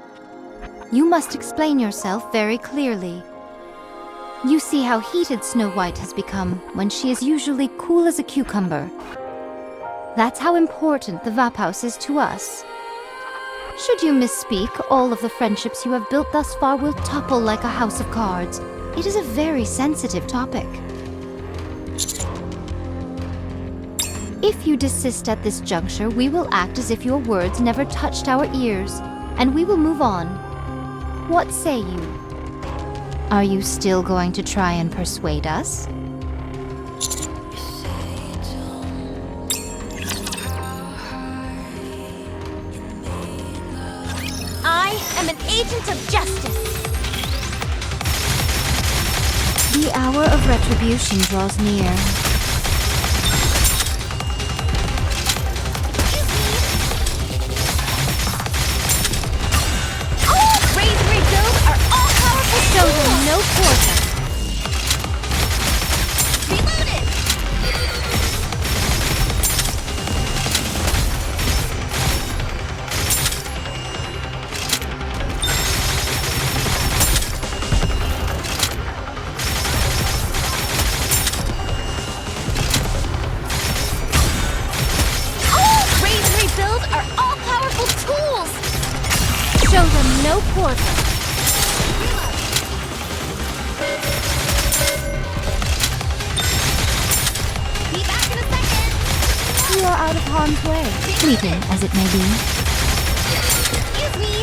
You must explain yourself very clearly. You see how heated Snow White has become when she is usually cool as a cucumber. That's how important the Vapaus is to us. Should you misspeak, all of the friendships you have built thus far will topple like a house of cards. It is a very sensitive topic. If you desist at this juncture, we will act as if your words never touched our ears, and we will move on. What say you? Are you still going to try and persuade us? I am an agent of justice! The hour of retribution draws near. Show them no quarter. Reloaded! Raise and rebuild are all-powerful tools! Show them no quarter. You are out of harm's way, fleeting as it may be. Excuse me!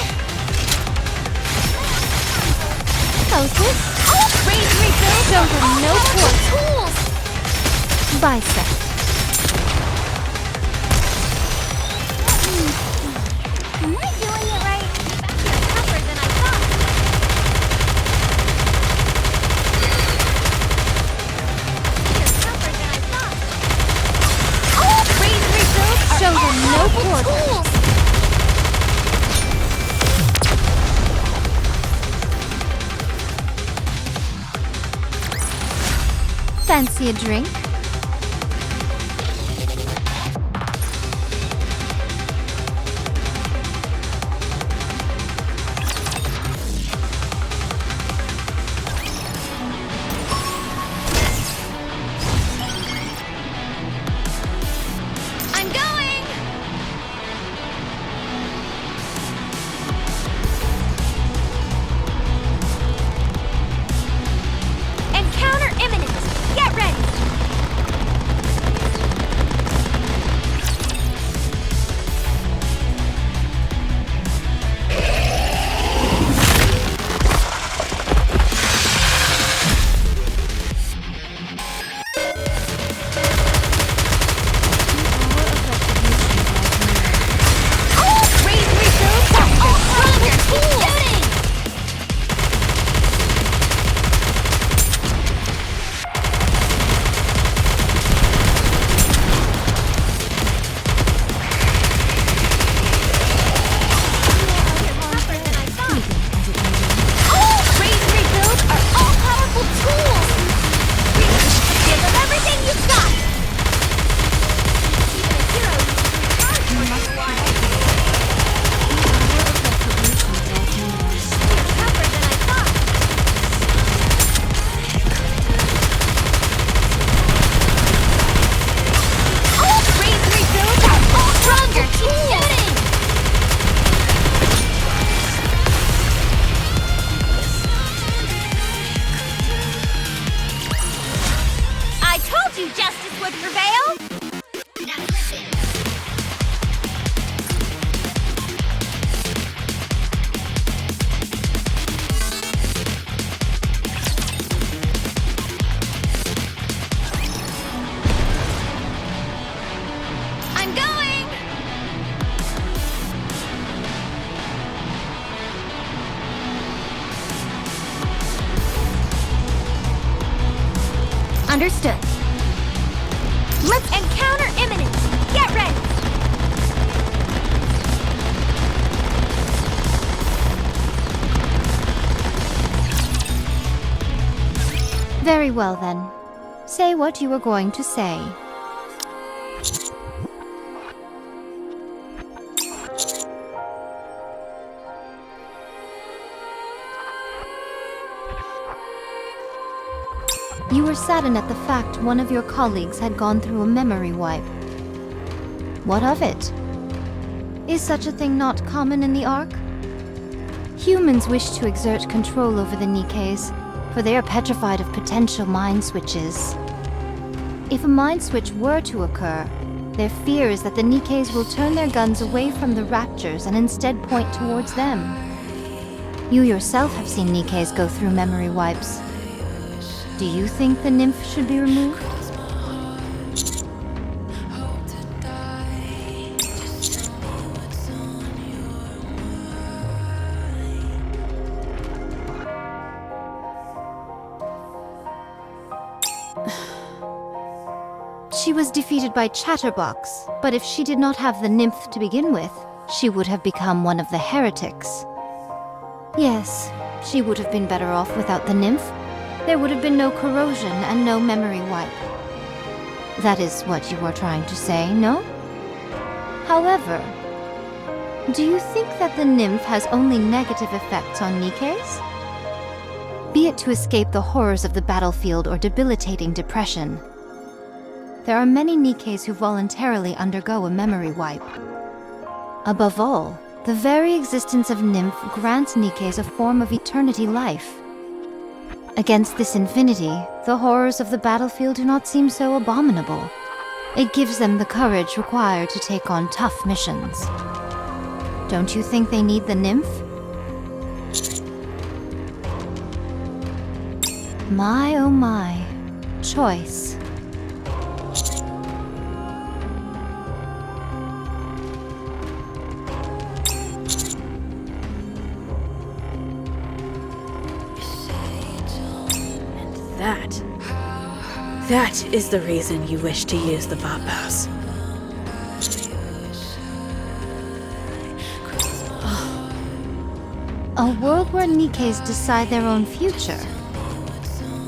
How's this? Raise and rebuild Show are them no all-powerful quarter. tools! Bisect. Am I doing it right? You're tougher than I thought. You're tougher than I thought. Raise and rebuild are Show them no all-powerful quarter. tools! Fancy a drink? I'm going! Encounter imminent! Get ready! Understood. Let's encounter imminent! Get ready! Very well then. Say what you were going to say. You were saddened at the fact one of your colleagues had gone through a memory wipe. What of it? Is such a thing not common in the Ark? Humans wish to exert control over the Nikkes, for they are petrified of potential mind switches. If a mind switch were to occur, their fear is that the Nikkes will turn their guns away from the Raptures and instead point towards them. You yourself have seen Nikkes go through memory wipes. Do you think the Nymph should be removed? She was defeated by Chatterbox, but if she did not have the Nymph to begin with, she would have become one of the heretics. Yes, she would have been better off without the Nymph. There would have been no corrosion and no memory wipe. That is what you are trying to say, no? However, do you think that the Nymph has only negative effects on Nikkes? Be it to escape the horrors of the battlefield or debilitating depression. There are many Nikkes who voluntarily undergo a memory wipe. Above all, the very existence of Nymph grants Nikkes a form of eternity life. Against this infinity, the horrors of the battlefield do not seem so abominable. It gives them the courage required to take on tough missions. Don't you think they need the Nymph? My oh my. Choice. That is the reason you wish to use the Vapaus. A world where Nikkes decide their own future.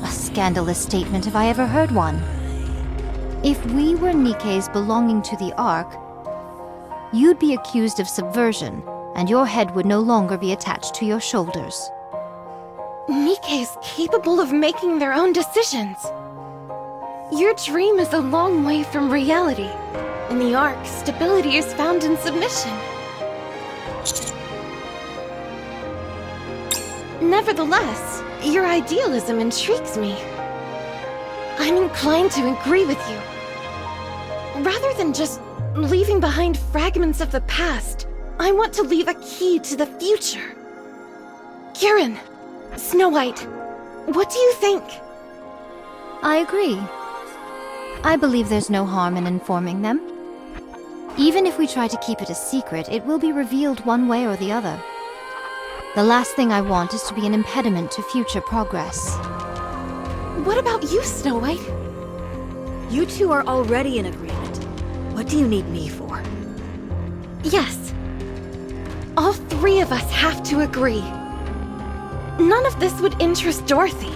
A scandalous statement if I ever heard one. If we were Nikkes belonging to the Ark, you'd be accused of subversion, and your head would no longer be attached to your shoulders. Nikke's capable of making their own decisions. Your dream is a long way from reality. In the Ark, stability is found in submission. Nevertheless, your idealism intrigues me. I'm inclined to agree with you. Rather than just leaving behind fragments of the past, I want to leave a key to the future. Kieran, Snow White, what do you think? I agree. I believe there's no harm in informing them. Even if we try to keep it a secret, it will be revealed one way or the other. The last thing I want is to be an impediment to future progress. What about you, Snow White? You two are already in agreement. What do you need me for? Yes. All three of us have to agree. None of this would interest Dorothy.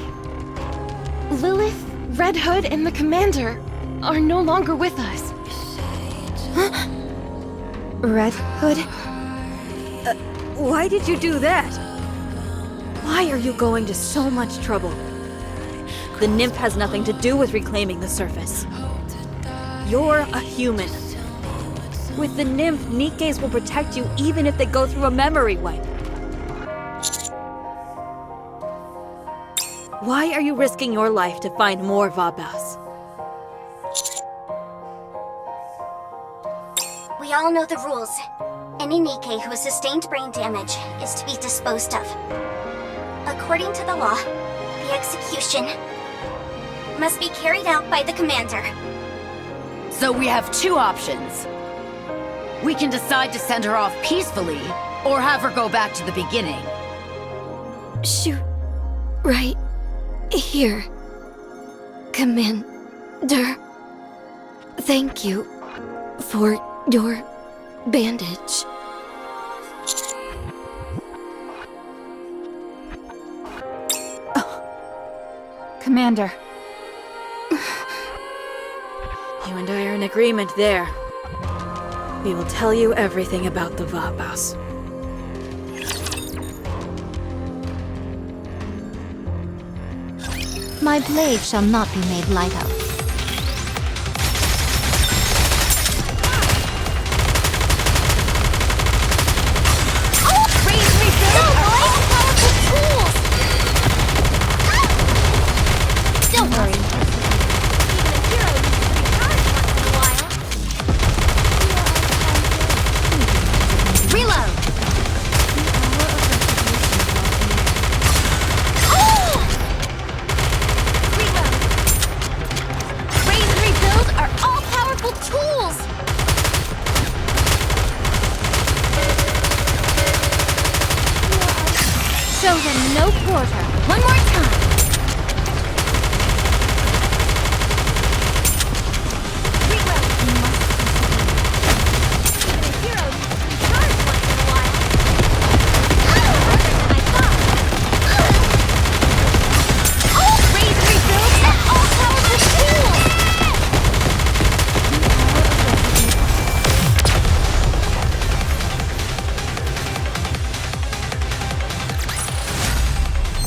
Lilith, Red Hood, and the Commander are no longer with us. Red Hood? Why did you do that? Why are you going to so much trouble? The Nymph has nothing to do with reclaiming the surface. You're a human. With the Nymph, Nikkes will protect you even if they go through a memory wipe. Why are you risking your life to find more Vapaus? We all know the rules. Any Nikke who has sustained brain damage is to be disposed of. According to the law, the execution must be carried out by the commander. So we have two options. We can decide to send her off peacefully, or have her go back to the beginning. Shoot. Right here. Commander, thank you for your bandage. Commander. You and I are in agreement there. We will tell you everything about the Vapaus. My blade shall not be made light of. Don't worry. Reload! Raise and rebuild are all-powerful tools! Show them no quarter. One more time!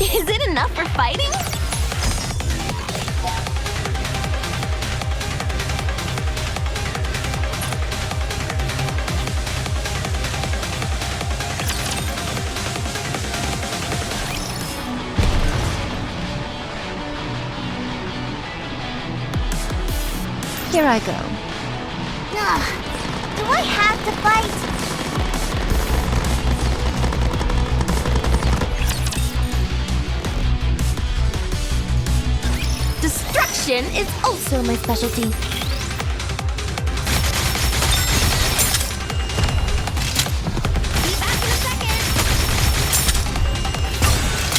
Is it enough for fighting? Here I go. Ugh. Do I have to fight? Destruction is also my specialty. Be back in a second.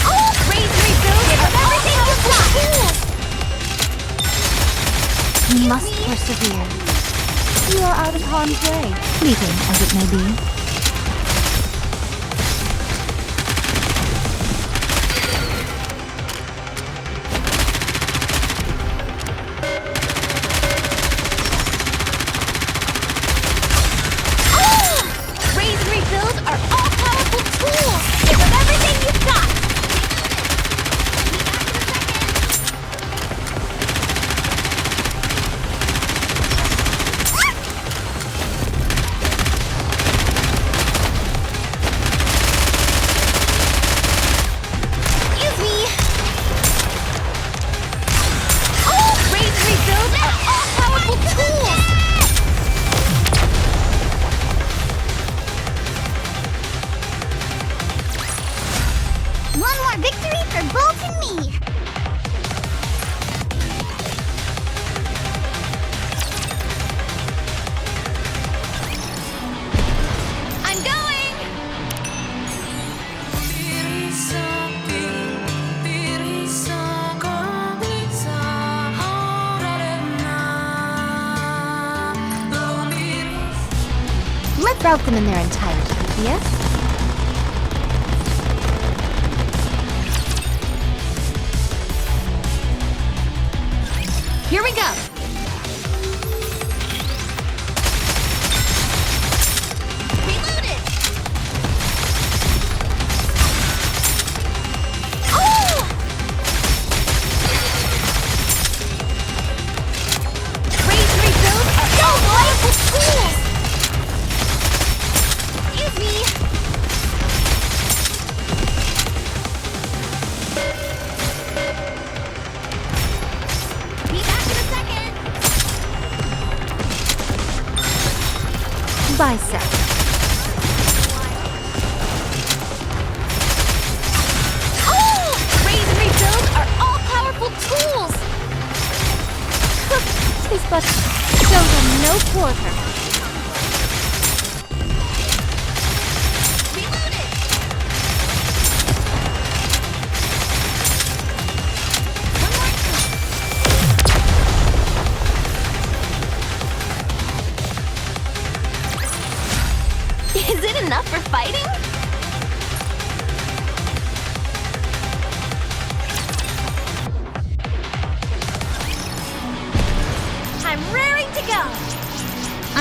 Oh, raise and rebuild are everything you've got. You must persevere. You are out of harm's way, fleeting as it may be. Raise and rebuild are all-powerful tools. Give them everything you've got. Excuse me. Oh, raise and rebuild are all-powerful tools. One more victory for Bolt and me! I'm going! Let's rout them in their entirety, yes? Here we go! Reloaded! Oh! Raise and rebuild are all-powerful tools! Excuse me! Be back in a second! Bicep. Oh! Raise and rebuild are all-powerful tools! Tis but show them no quarter. Reloaded! One more time!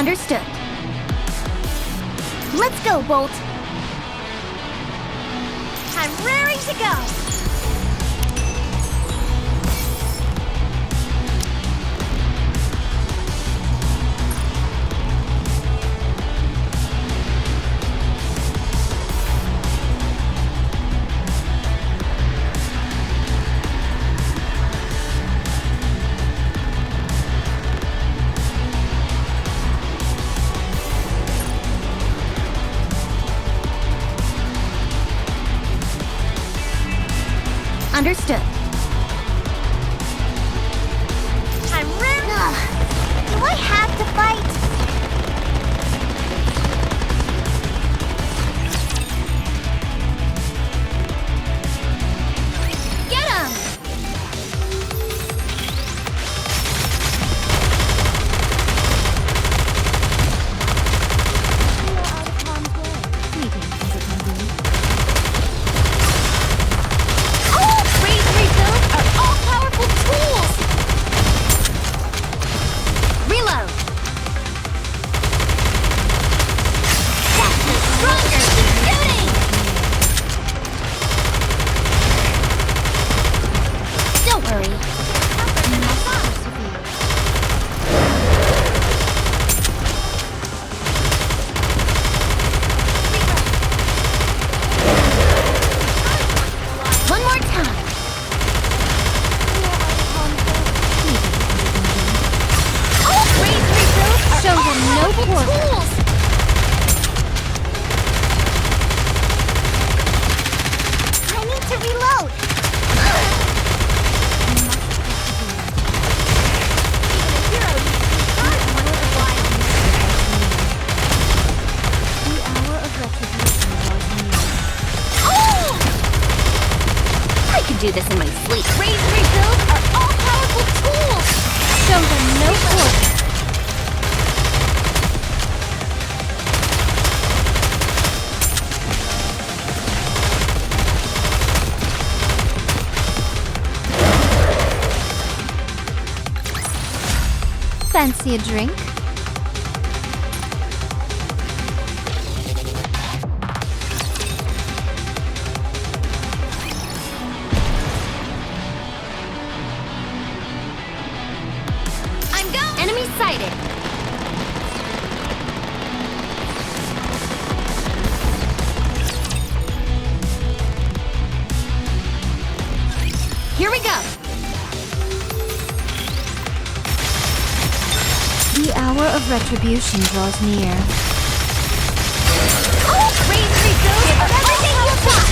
Understood. Let's go, Bolt. I'm raring to go. Understood. I'm ready. Do I have to fight? Get him! Do this in my sleep. Raise rebuilds are all-powerful tools! Show them no quarter. Fancy a drink? Sighted. Here we go. The hour of retribution draws near. Raise rebuild everything you've got.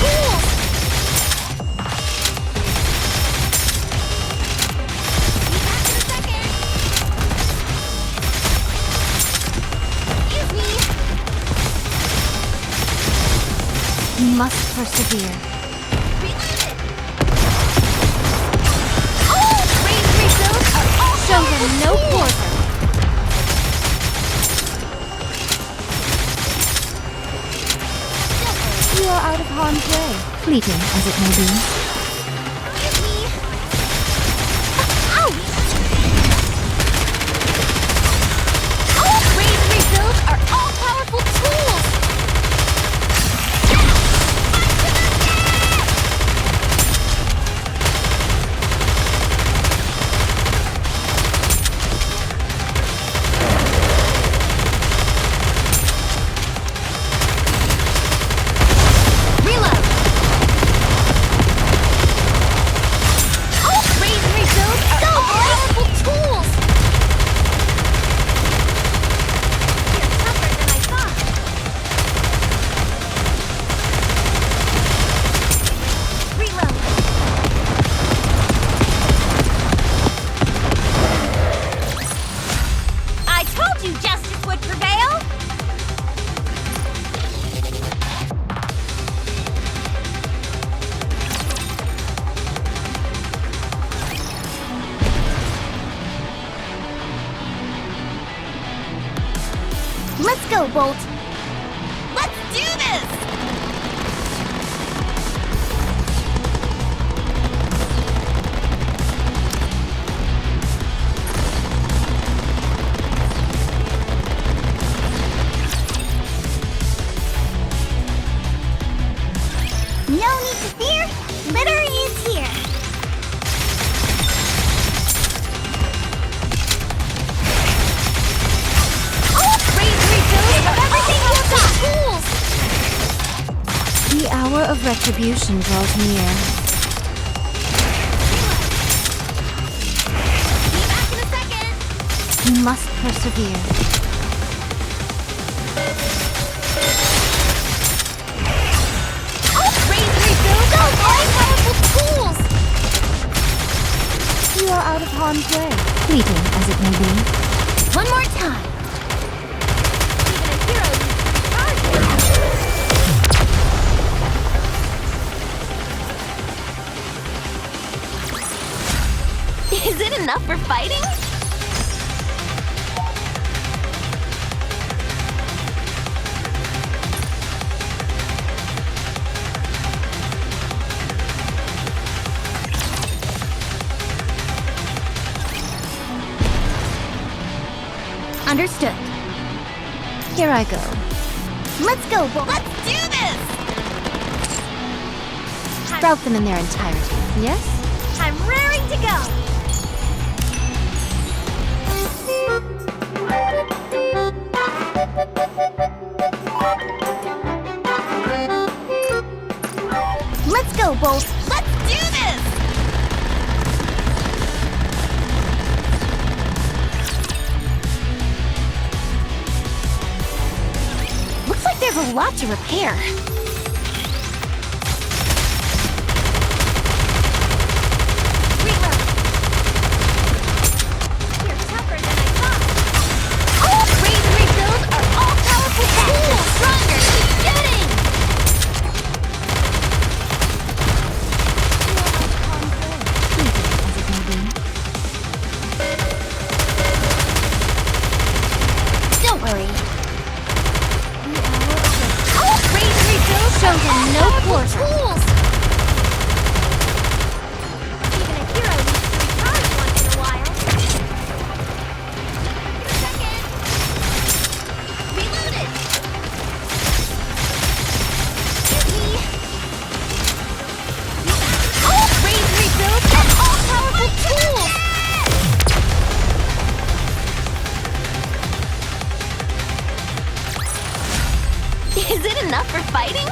You must persevere. Show them no quarter. You are out of harm's way, fleeting as it may be. Raise rebuilds are all-powerful tools. Let's go, Bolt! Let's do this! No need to fear. Litter is here. The hour of retribution draws near. Be back in a second. You must persevere. You are out of harm's way, fleeting as it may be. One more time. Even a hero needs to be charged. Is it enough for fighting? Understood. Here I go. Let's go, Bull. Let's do this! Sprout them in their entirety, yes? I'm raring to go! Let's go, Bolt! Let's do this! Looks like there's a lot to repair. Reload. You're tougher than I thought. Raid and rebuild are all powerful tools. Stronger. Keep shooting. Don't worry. Raid and rebuild Show him no quarter. tools. Even a hero needs to recharge once in a while. Second. Reloaded. Raid and rebuild are all powerful tools. Is it enough for fighting?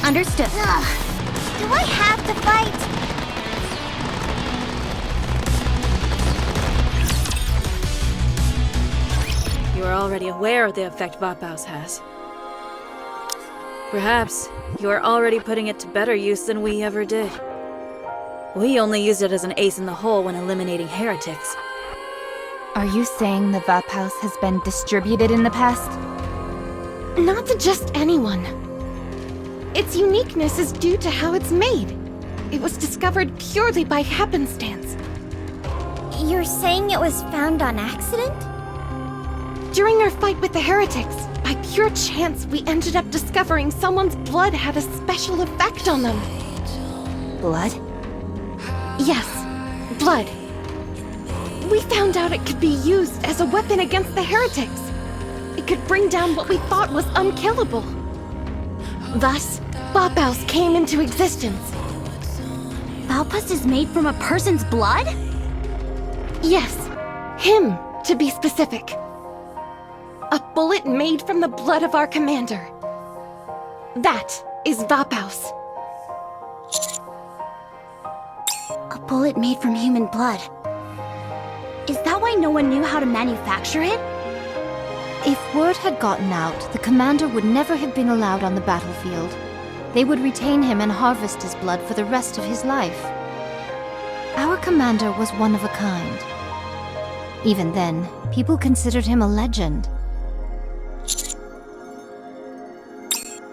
Understood. Do I have to fight? You are already aware of the effect Vapaus has. Perhaps you are already putting it to better use than we ever did. We only used it as an ace in the hole when eliminating heretics. Are you saying the Vapaus has been distributed in the past? Not to just anyone. Its uniqueness is due to how it's made. It was discovered purely by happenstance. You're saying it was found on accident? During our fight with the heretics, by pure chance, we ended up discovering someone's blood had a special effect on them. Blood? Yes, blood. We found out it could be used as a weapon against the heretics. It could bring down what we thought was unkillable. Thus, Vapaus came into existence. Vapaus is made from a person's blood? Yes, him, to be specific. A bullet made from the blood of our commander. That is Vapaus. A bullet made from human blood. Is that why no one knew how to manufacture it? If word had gotten out, the commander would never have been allowed on the battlefield. They would retain him and harvest his blood for the rest of his life. Our commander was one of a kind. Even then, people considered him a legend.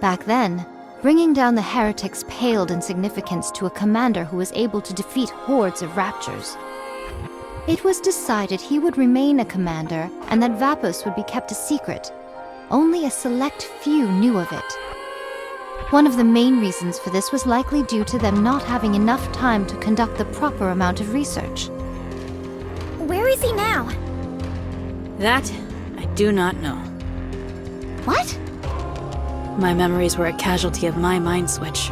Back then, bringing down the heretics paled in significance to a commander who was able to defeat hordes of raptures. It was decided he would remain a commander and that Vapaus would be kept a secret. Only a select few knew of it. One of the main reasons for this was likely due to them not having enough time to conduct the proper amount of research. Where is he now? That, I do not know. What? My memories were a casualty of my mind switch.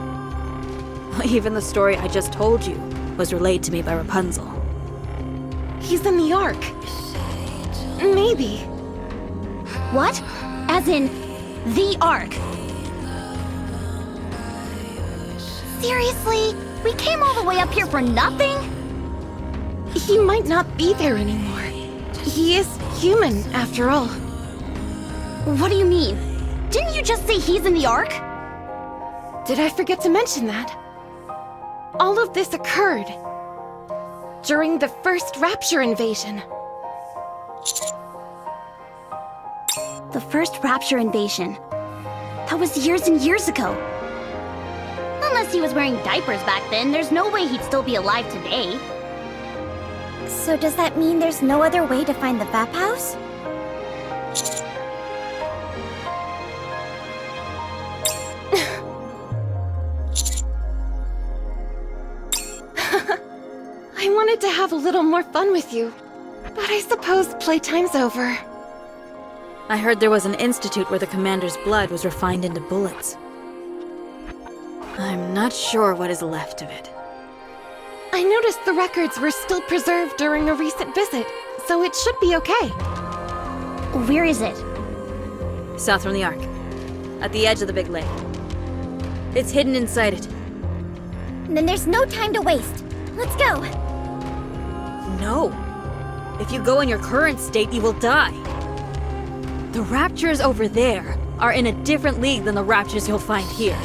Even the story I just told you was relayed to me by Rapunzel. He's in the Ark. Maybe. What? As in, the Ark? Seriously? We came all the way up here for nothing? He might not be there anymore. He is human, after all. What do you mean? Didn't you just say he's in the Ark? Did I forget to mention that? All of this occurred during the first Rapture invasion. The first Rapture invasion. That was years and years ago. Unless he was wearing diapers back then, there's no way he'd still be alive today. So does that mean there's no other way to find the Vapaus? I wanted to have a little more fun with you, but I suppose playtime's over. I heard there was an institute where the commander's blood was refined into bullets. I'm not sure what is left of it. I noticed the records were still preserved during a recent visit, so it should be okay. Where is it? South from the Ark, at the edge of the big lake. It's hidden inside it. Then there's no time to waste. Let's go. No. If you go in your current state, you will die. The Raptures over there are in a different league than the Raptures you'll find here.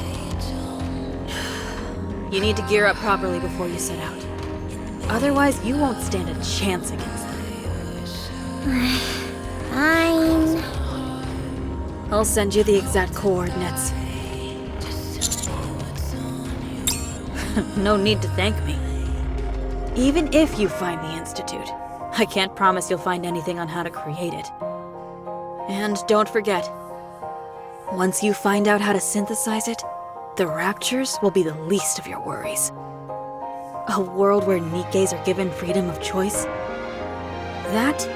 You need to gear up properly before you set out. Otherwise, you won't stand a chance against them. Fine. I'll send you the exact coordinates. No need to thank me. Even if you find the Institute, I can't promise you'll find anything on how to create it. And don't forget, once you find out how to synthesize it, the Raptures will be the least of your worries. A world where Nikkes are given freedom of choice? That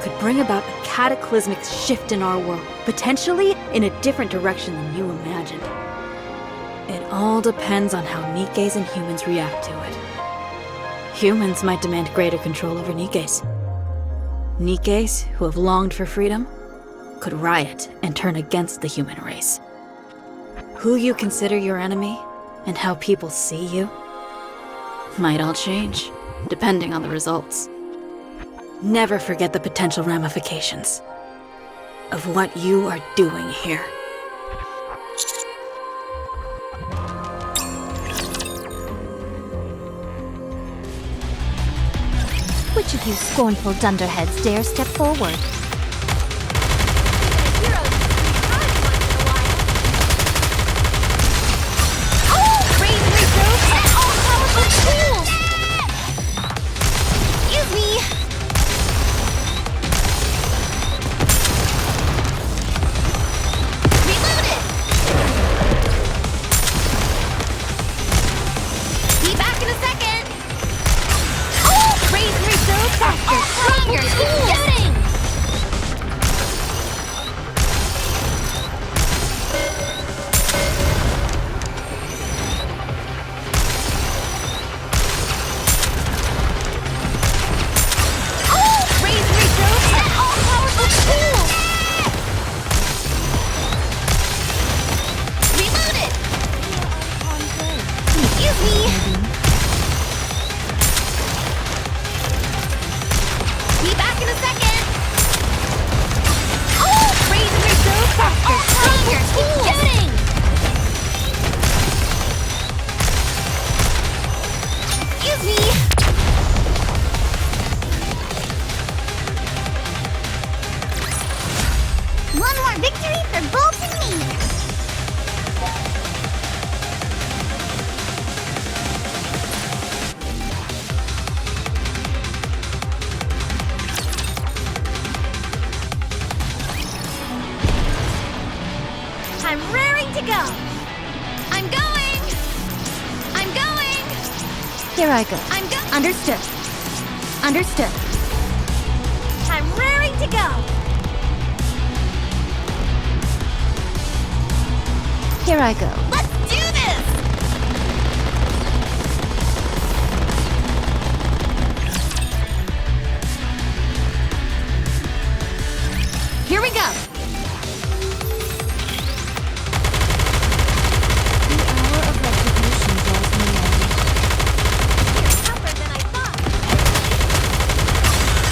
could bring about a cataclysmic shift in our world, potentially in a different direction than you imagined. It all depends on how Nikkes and humans react to it. Humans might demand greater control over Nikkes. Nikkes, who have longed for freedom, could riot and turn against the human race. Who you consider your enemy, and how people see you, might all change, depending on the results. Never forget the potential ramifications of what you are doing here. Which of you scornful dunderheads dare step forward? Here I go. I'm go. Understood. Understood. I'm raring to go. Here I go. Let's do this. Here we go. The hour of retribution draws near. You're tougher than I thought.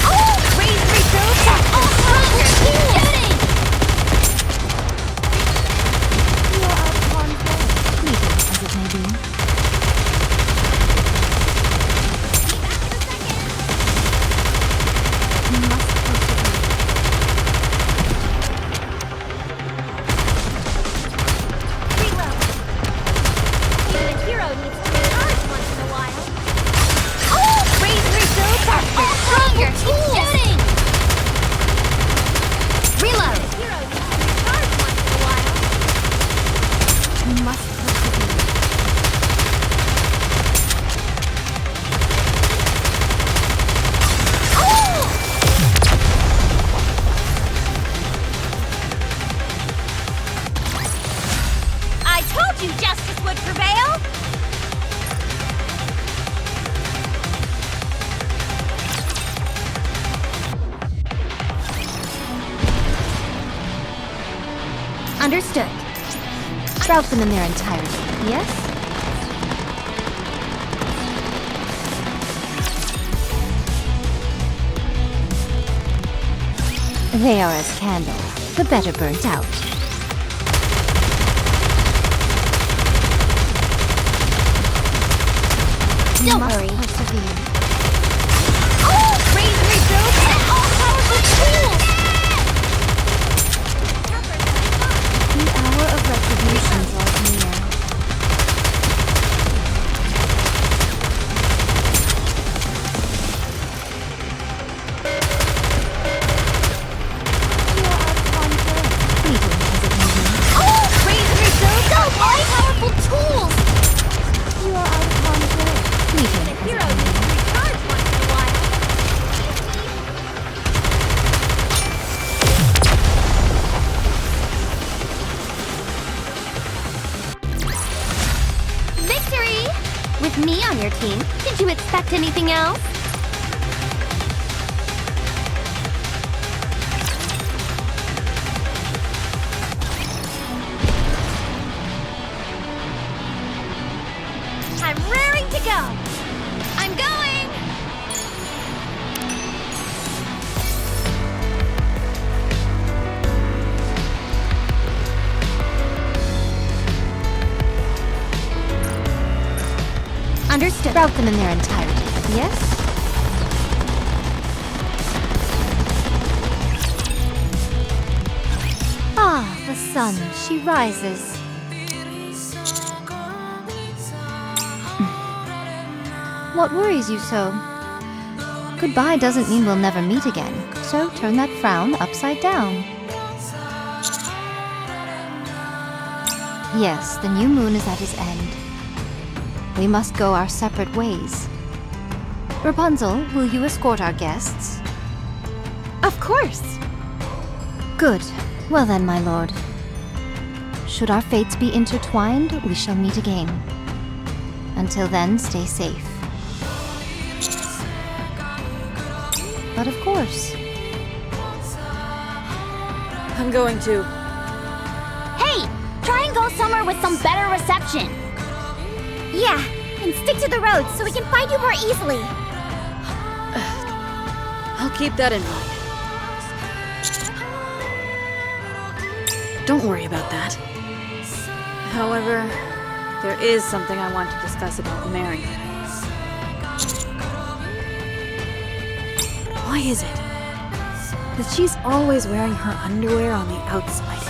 Oh! Raise reserve at all times. Shooting! You are out of harm's way, fleeting as it may be. Be back in a second. You must persevere. Reload. Even a hero needs to recharge once in a while. Oh! Raise reserve at all stronger. Shooting! Reload. A hero needs to recharge once in a while. You must persevere. I told you justice would prevail. Understood. Rout them in their entirety, yes? They are as candles, the better burnt out. You Don't must worry. persevere. Oh! Raise reserve at all powerful tools! The hour of retribution draws near. You are out of harm's way, fleeting as it may be. Oh! Raise reserve at all powerful tools! You are out of harm's way, fleeting as it Hero may needs be. to recharge once in a while. Victory! With me on your team, did you expect anything else? I'm raring to go. I'm going! Understood. Rout them in their entirety, yes? Ah, the sun, she rises. What worries you so? Goodbye doesn't mean we'll never meet again, so turn that frown upside down. Yes, the new moon is at its end. We must go our separate ways. Rapunzel, will you escort our guests? Of course. Good. Well then, my lord. Should our fates be intertwined, we shall meet again. Until then, stay safe. But of course. I'm going to. Hey! Try and go somewhere with some better reception. Yeah, and stick to the road so we can find you more easily. I'll keep that in mind. Don't worry about that. However, there is something I want to discuss about Mary. Why is it that she's always wearing her underwear on the outside?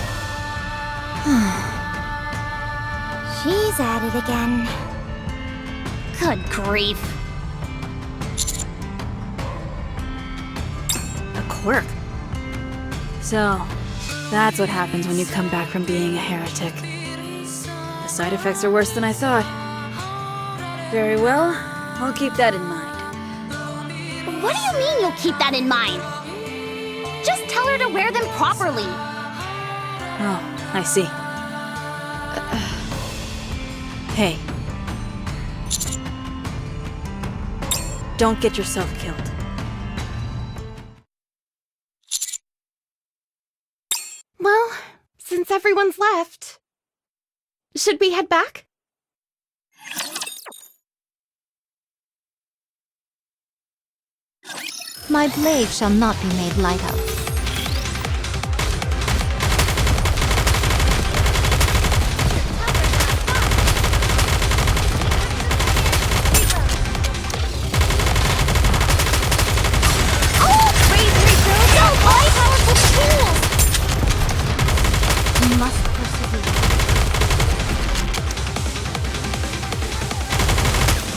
She's at it again. Good grief. A quirk. So, that's what happens when you come back from being a heretic. The side effects are worse than I thought. Very well, I'll keep that in mind. What do you mean you'll keep that in mind? Just tell her to wear them properly. Oh, I see. Hey. Don't get yourself killed. Well, since everyone's left, should we head back? My blade shall not be made light of. You must persevere.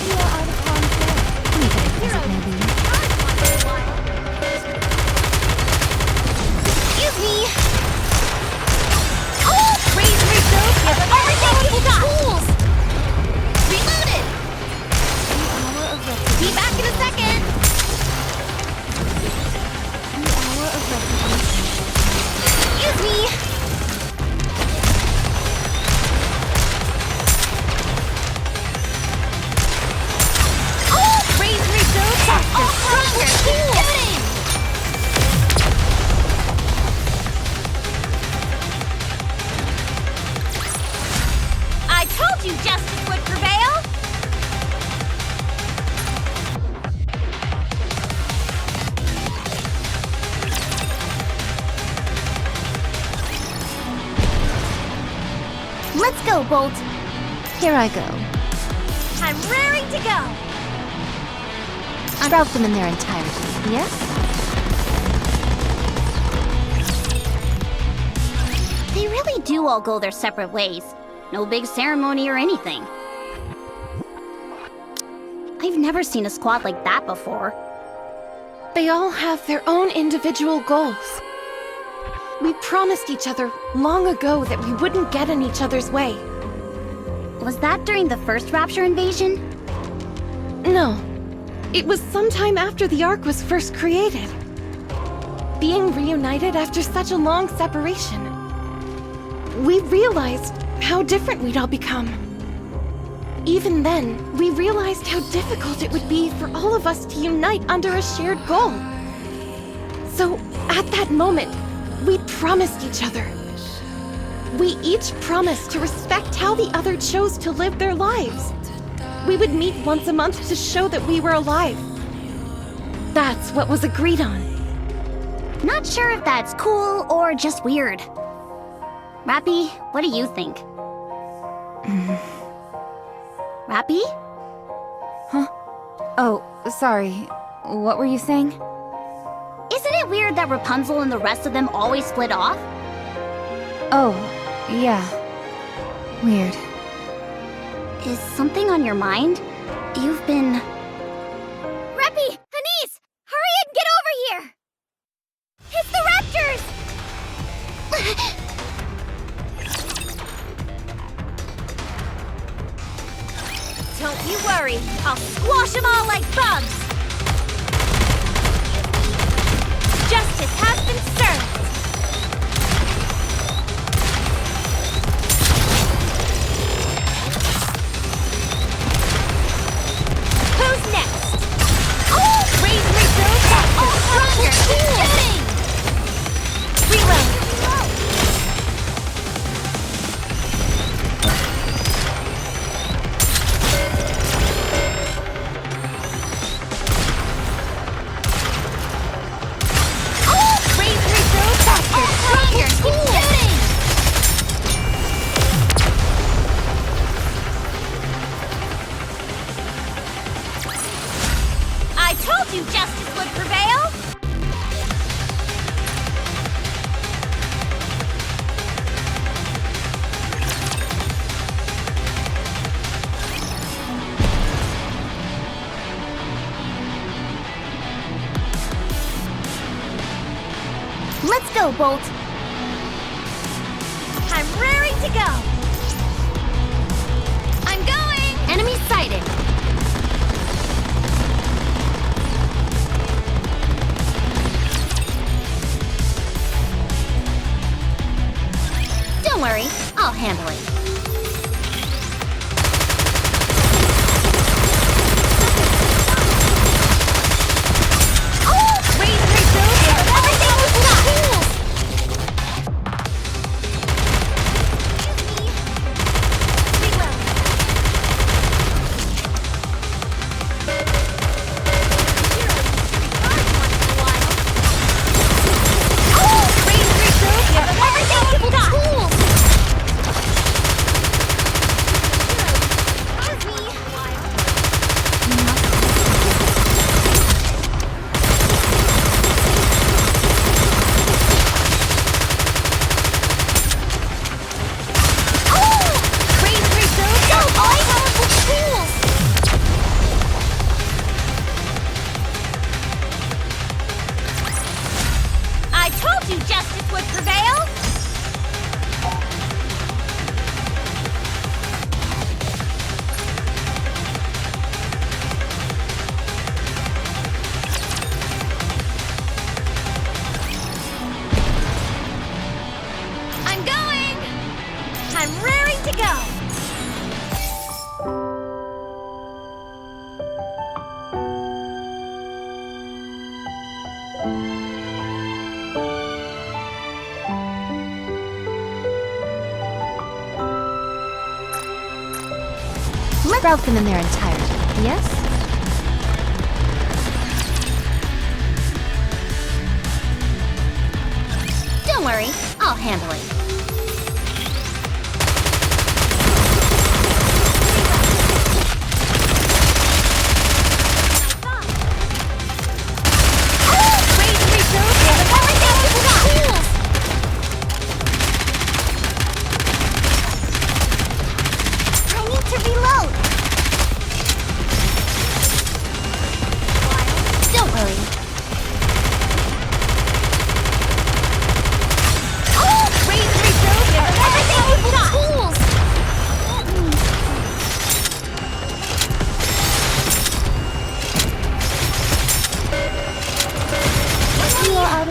You are out of harm's way. Leave it as it may be. Excuse me! Oh! Raise yourself! You have everything you've got! Tools! Reloaded! Be back in a second! The hour of retribution. Excuse me! Oh! Raise yourself! Stronger! Keep shooting! I told you justice would prevail! Let's go, Bolt. Here I go. I'm raring to go! I route them in their entirety, yes? They really do all go their separate ways. No big ceremony or anything. I've never seen a squad like that before. They all have their own individual goals. We promised each other long ago that we wouldn't get in each other's way. Was that during the first Rapture invasion? No. It was sometime after the Ark was first created. Being reunited after such a long separation, we realized how different we'd all become. Even then, we realized how difficult it would be for all of us to unite under a shared goal. So, at that moment, we promised each other. We each promised to respect how the other chose to live their lives. We would meet once a month to show that we were alive. That's what was agreed on. Not sure if that's cool or just weird. Rappy, what do you think? Rappy? Huh? Oh, sorry. What were you saying? Isn't it weird that Rapunzel and the rest of them always split off? Oh, yeah. Weird. Is something on your mind? You've been... Reppy! Anise! Hurry and get over here! It's the raptors! Don't you worry, I'll squash them all like bugs! Justice has been served! Who's next? Oh! Raise refills faster, stronger, keep shooting! Reload! Oh! Raise refills faster, stronger, keep shooting! I told you justice would prevail! Let's go, Bolt. I'm raring to go! I'm going! Enemy sighted. handle it. Sprout them in their entirety, yes? Don't worry, I'll handle it.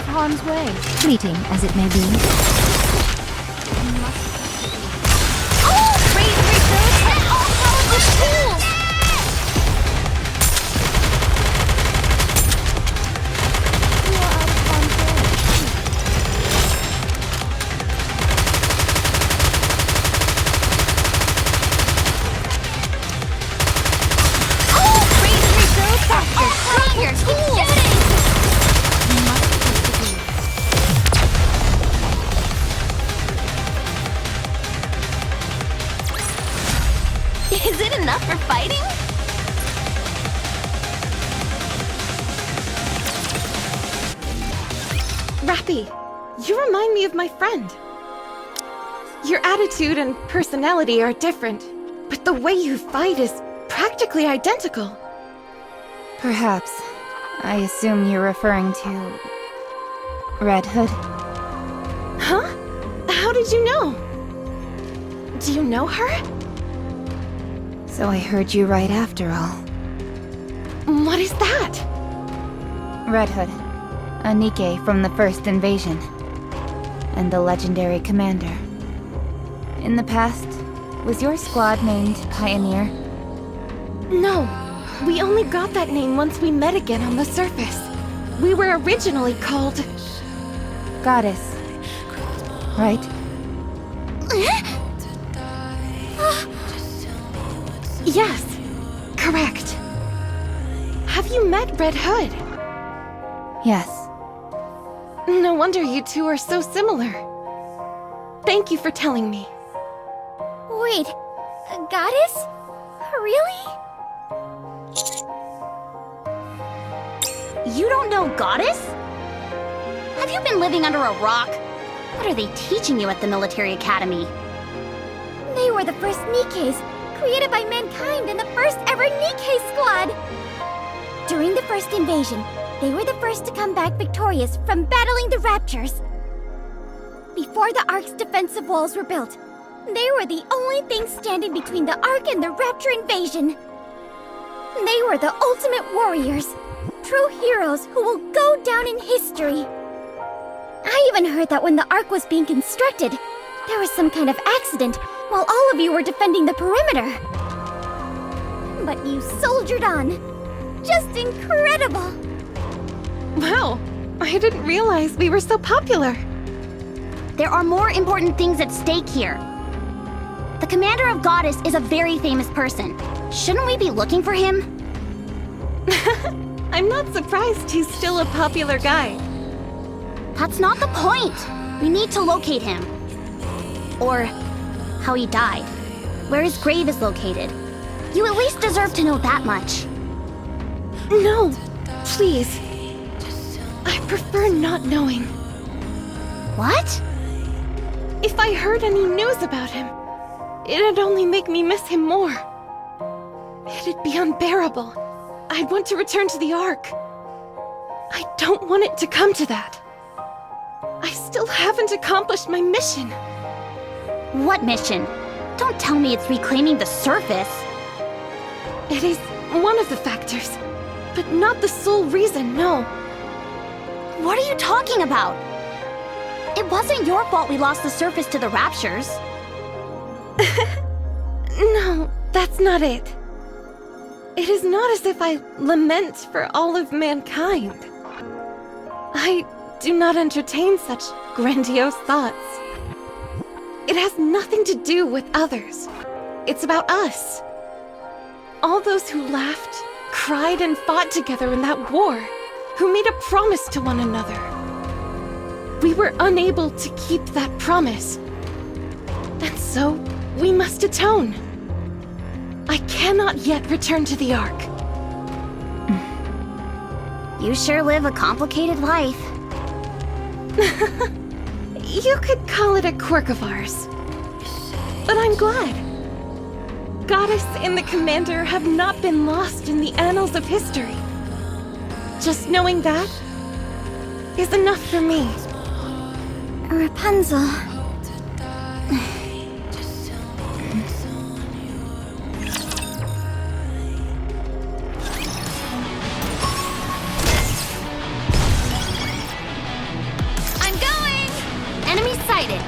Harm's way, fleeting as it may be. Is it enough for fighting? Rappy, you remind me of my friend. Your attitude and personality are different, but the way you fight is practically identical. Perhaps. I assume you're referring to... Red Hood? Huh? How did you know? Do you know her? So I heard you right after all. What is that? Red Hood. A Nikke from the first invasion. And the legendary commander. In the past, was your squad named Pioneer? No. We only got that name once we met again on the surface. We were originally called... Goddess. Right? Yes, correct. Have you met Red Hood? Yes. No wonder you two are so similar. Thank you for telling me. Wait, a goddess? Really? You don't know Goddess? Have you been living under a rock? What are they teaching you at the military academy? They were the first Nikkes, created by mankind in the first ever Nikke squad! During the first invasion, they were the first to come back victorious from battling the Raptures. Before the Ark's defensive walls were built, they were the only thing standing between the Ark and the Rapture invasion. They were the ultimate warriors, true heroes who will go down in history. I even heard that when the Ark was being constructed, There was some kind of accident while all of you were defending the perimeter. But you soldiered on. Just incredible. Wow, I didn't realize we were so popular. There are more important things at stake here. The commander of Goddess is a very famous person. Shouldn't we be looking for him? I'm not surprised he's still a popular guy. That's not the point. We need to locate him. Or how he died. Where his grave is located. You at least deserve to know that much. No, please. I prefer not knowing. What? If I heard any news about him, it'd only make me miss him more. It'd be unbearable. I'd want to return to the Ark. I don't want it to come to that. I still haven't accomplished my mission. What mission? Don't tell me it's reclaiming the surface. It is one of the factors, but not the sole reason, no. What are you talking about? It wasn't your fault we lost the surface to the Raptures. No, that's not it. It is not as if I lament for all of mankind. I do not entertain such grandiose thoughts. It has nothing to do with others. It's about us. All those who laughed, cried, and fought together in that war, who made a promise to one another. We were unable to keep that promise. And so, we must atone. I cannot yet return to the Ark. You sure live a complicated life. You could call it a quirk of ours. But I'm glad. Goddess and the Commander have not been lost in the annals of history. Just knowing that is enough for me. Rapunzel. I'm going! Enemy sighted.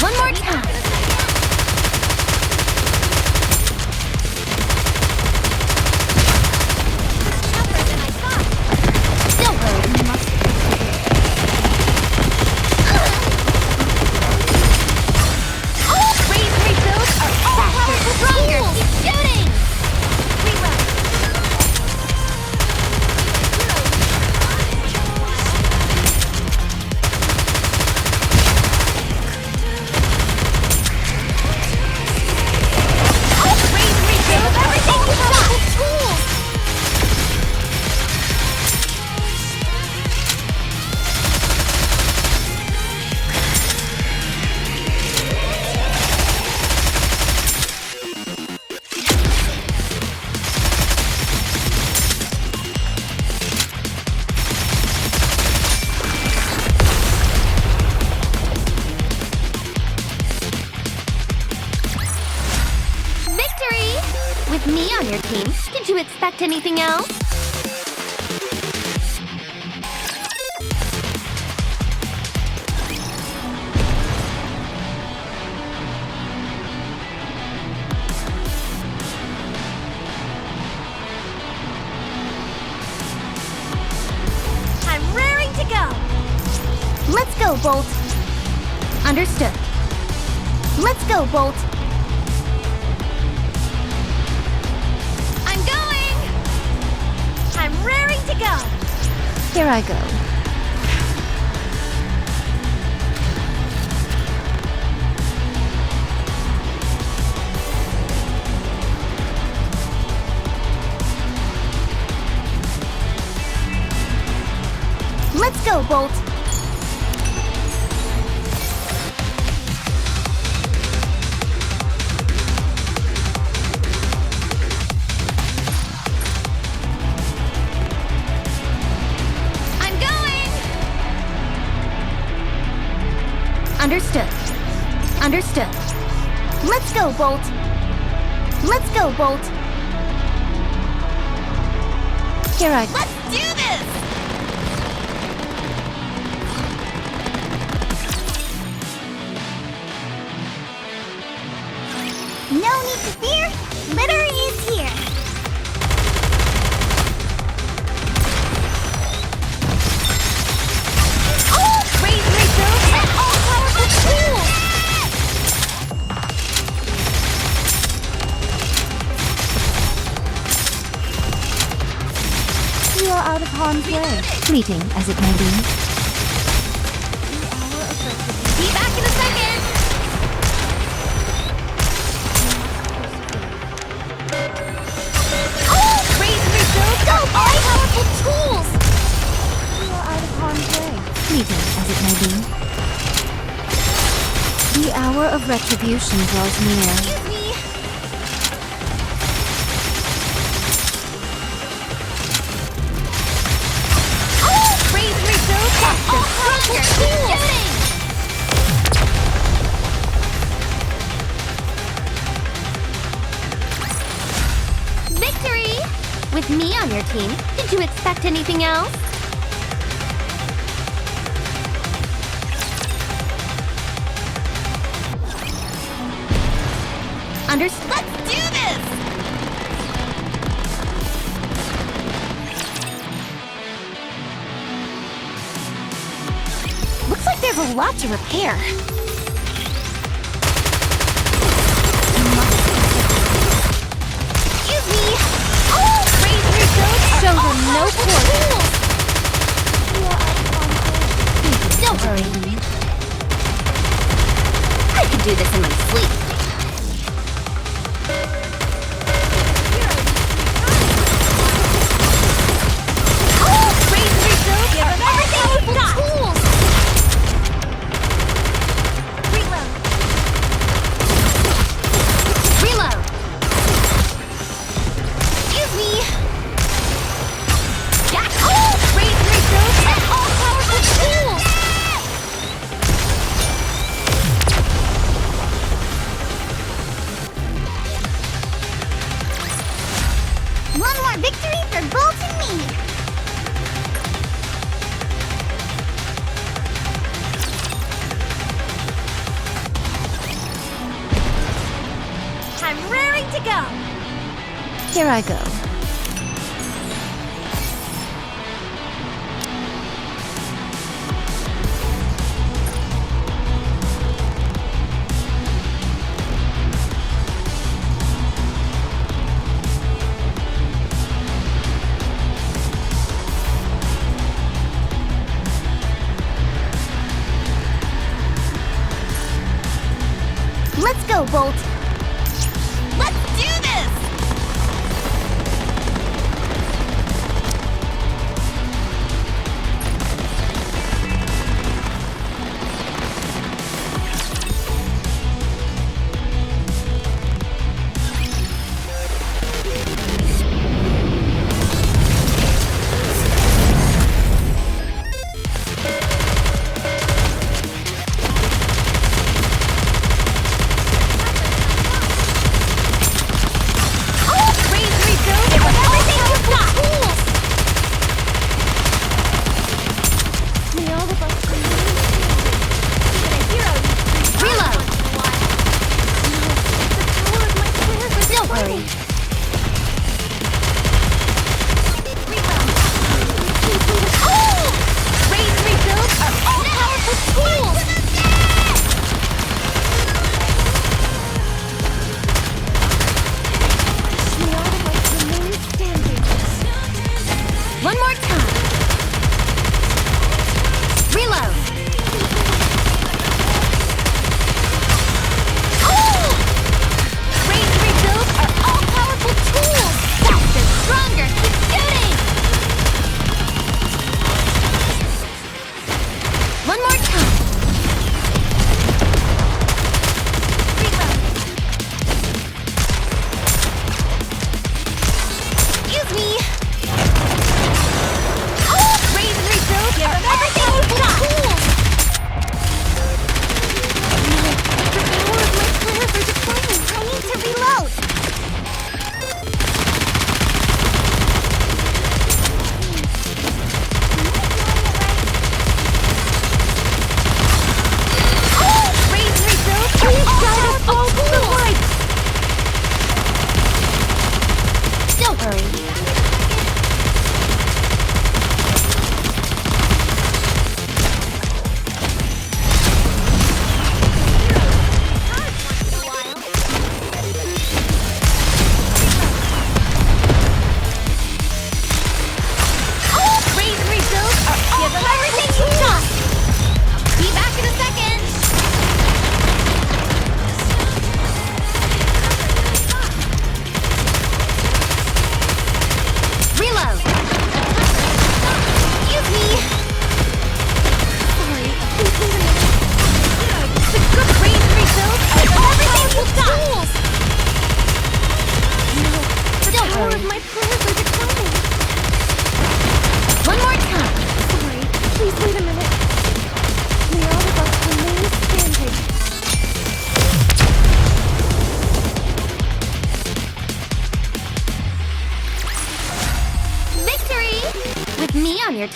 One more time. Don't worry, we must. Raise refills are all powerful. Stronger. Keep shooting. Victory! With me on your team, did you expect anything else? I'm raring to go! Let's go, Bolt! Understood. Let's go, Bolt! I'm going! I'm raring to go! Here I go. Let's go, Bolt! Understood. Understood. Let's go, Bolt. Let's go, Bolt. Here I Let's do this! No need to fear. Litter is here. Oh! Raise myself and all-powerful tools! You are out of harm's way. Fleeting as it may be. Be back in a second! Oh! Raise myself Go, and all-powerful tools! You are out of harm's way. Fleeting as it may be. The hour of retribution draws near. Excuse me! Oh! Raise myself and all-powerful tools! Victory! With me on your team, did you expect anything else? Understood. Let's do this! Looks like there's a lot to repair. Excuse me! Oh! Raise myself Show them no quarter. Don't worry. I could do this in my sleep. Oh! Raise myself and everything you've got! Tools! Reload. Reload. Excuse me! Jack! Oh! Raise myself and all-powerful tools! One more victory for Bolt and me. I'm raring to go! Here I go. Let's go, Bolt. Let's do this!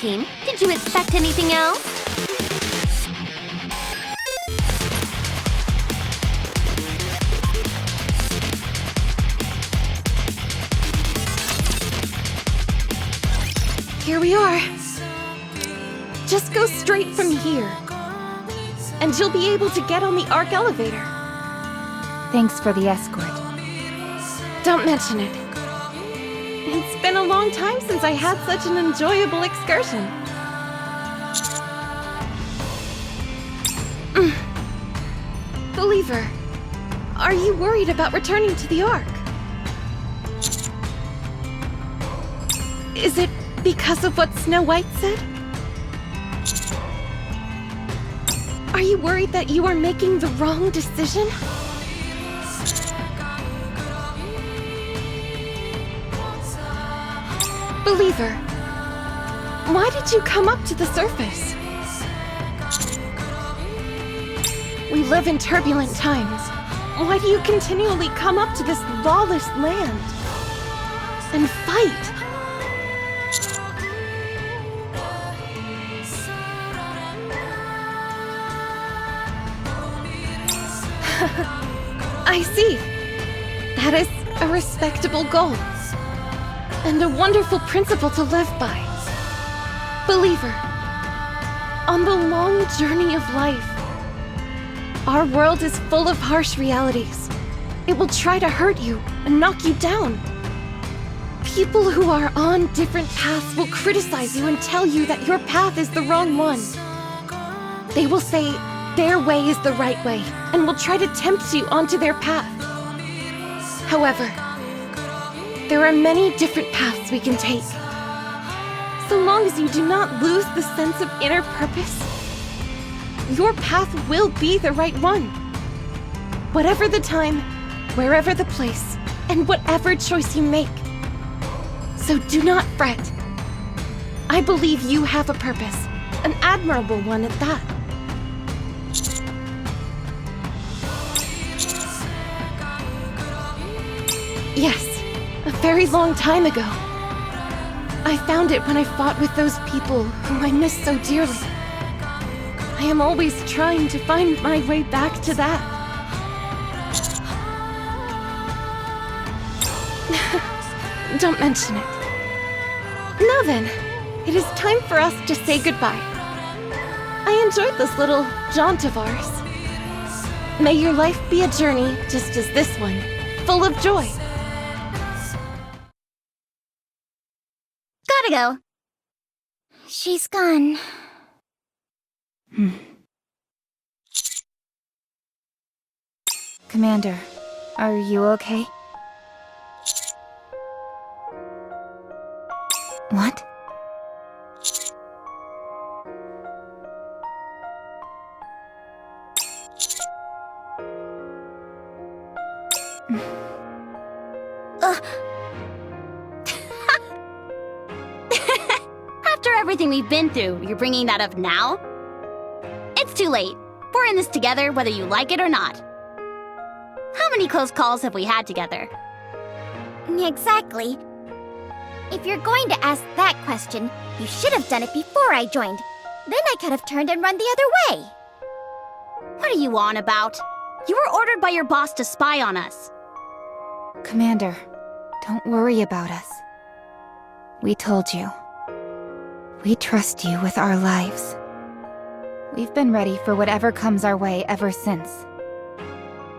team. Did you expect anything else? Here we are. Just go straight from here. And you'll be able to get on the Arc elevator. Thanks for the escort. Don't mention it. It's been a long time since I had such an enjoyable excursion. Believer, are you worried about returning to the Ark? Is it because of what Snow White said? Are you worried that you are making the wrong decision? Believer, why did you come up to the surface? We live in turbulent times. Why do you continually come up to this lawless land and fight? I see. That is a respectable goal. And a wonderful principle to live by. Believer, on the long journey of life, our world is full of harsh realities. It will try to hurt you and knock you down. People who are on different paths will criticize you and tell you that your path is the wrong one. They will say their way is the right way and will try to tempt you onto their path. However, there are many different paths we can take. So long as you do not lose the sense of inner purpose, your path will be the right one. Whatever the time, wherever the place, and whatever choice you make. So do not fret. I believe you have a purpose, an admirable one at that. Yes. A very long time ago. I found it when I fought with those people whom I miss so dearly. I am always trying to find my way back to that. Don't mention it. Now then, it is time for us to say goodbye. I enjoyed this little jaunt of ours. May your life be a journey just as this one, full of joy. Gotta go. She's gone. Commander, are you okay? What? After everything we've been through, you're bringing that up now? It's too late. We're in this together, whether you like it or not. How many close calls have we had together? Exactly. If you're going to ask that question, you should have done it before I joined. Then I could have turned and run the other way. What are you on about? You were ordered by your boss to spy on us. Commander, don't worry about us. We told you. We trust you with our lives. We've been ready for whatever comes our way ever since.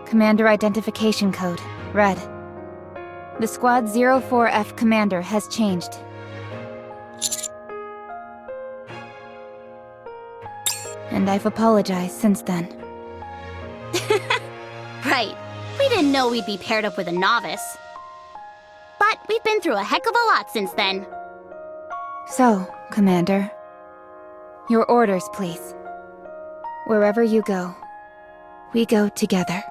Commander Identification Code, Red. The Squad 04F Commander has changed. And I've apologized since then. Right. We didn't know we'd be paired up with a novice. But we've been through a heck of a lot since then. So, Commander, your orders, please. Wherever you go, we go together.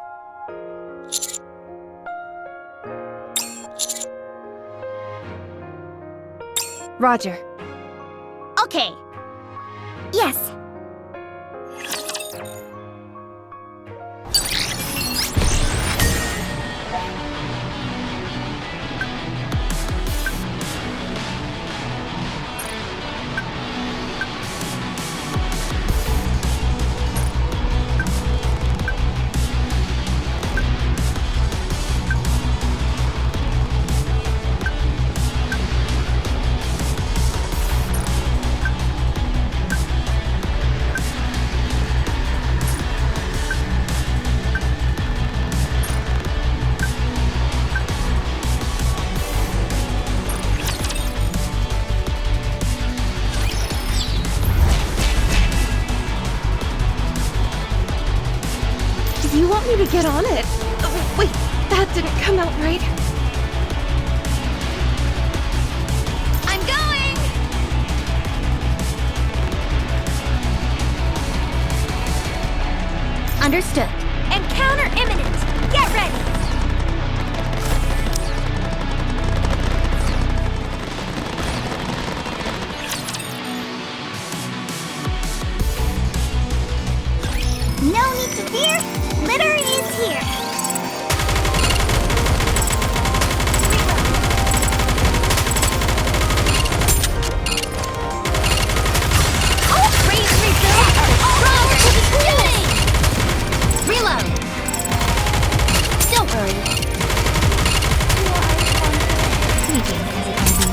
Roger. Okay. Yes. me to get on it. Oh, wait, that didn't come out right. I'm going! Understood. Encounter imminent. Get ready. No need to fear. Litter is here. Oh, praise refill are stronger to the ceiling. Reload. Don't worry. Fleeting as it may be.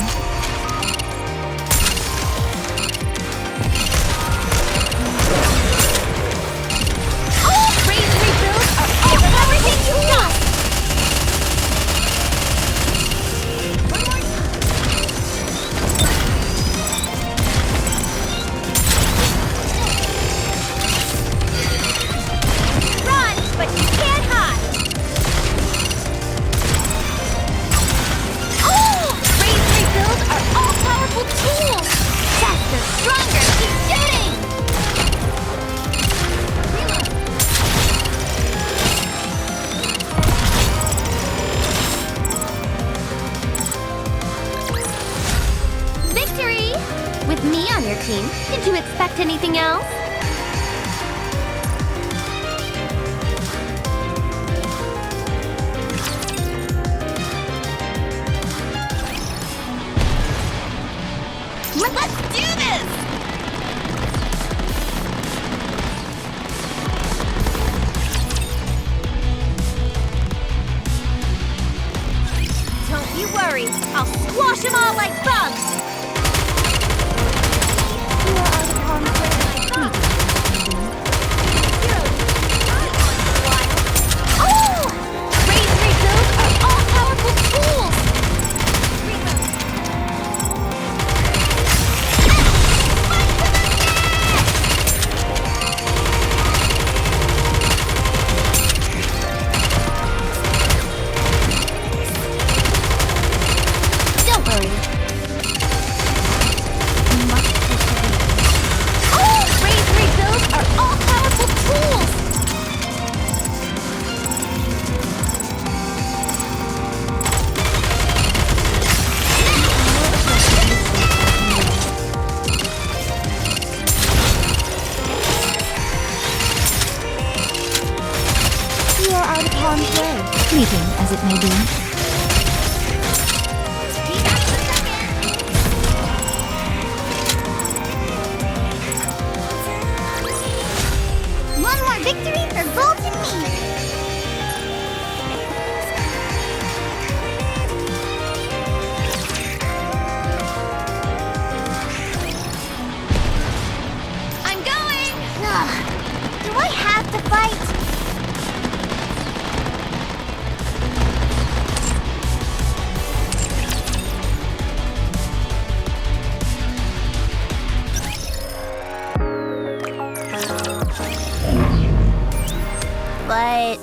Praise refills are all everything you got. Run, but you can't hide. Oh! Praise refills are all powerful tools. Faster, stronger, keep shooting. Victory! With me on your team, did you expect anything else? Let's do this! Don't you worry, I'll squash them all like bugs! Oh! Raise refills are all powerful tools! Don't worry. You must persevere. Oh! Raise refills are all powerful tools! You are out of harm's way. Fleeting as it may be. One more victory for Bolt and me! I'm going! Do I have to fight? But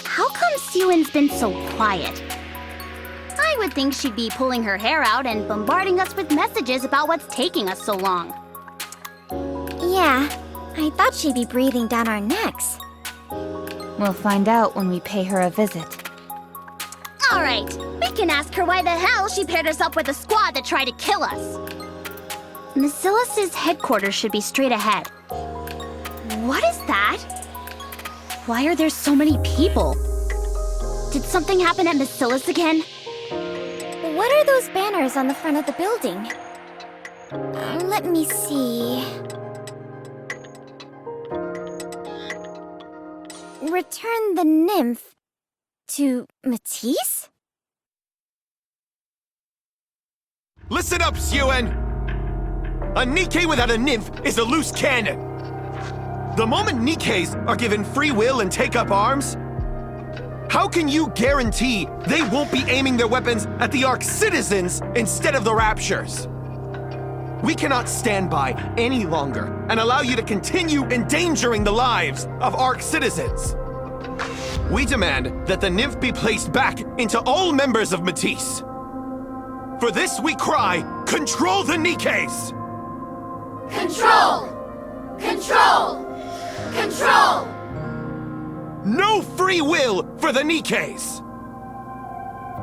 how come Siwon's been so quiet? I would think she'd be pulling her hair out and bombarding us with messages about what's taking us so long. Yeah, I thought she'd be breathing down our necks. We'll find out when we pay her a visit. All right, we can ask her why the hell she paired us up with a squad that tried to kill us. Basilis's headquarters should be straight ahead. What is that? Why are there so many people? Did something happen at Basilis again? What are those banners on the front of the building? Let me see. Return the Nymph to Matisse? Listen up, Siwon! A Nikke without a Nymph is a loose cannon! The moment Nikkes are given free will and take up arms, how can you guarantee they won't be aiming their weapons at the Ark's citizens instead of the Raptures? We cannot stand by any longer and allow you to continue endangering the lives of Ark citizens. We demand that the Nymph be placed back into all members of Matisse. For this we cry, control the Nikkes! Control! Control! Control! No free will for the Nikkes!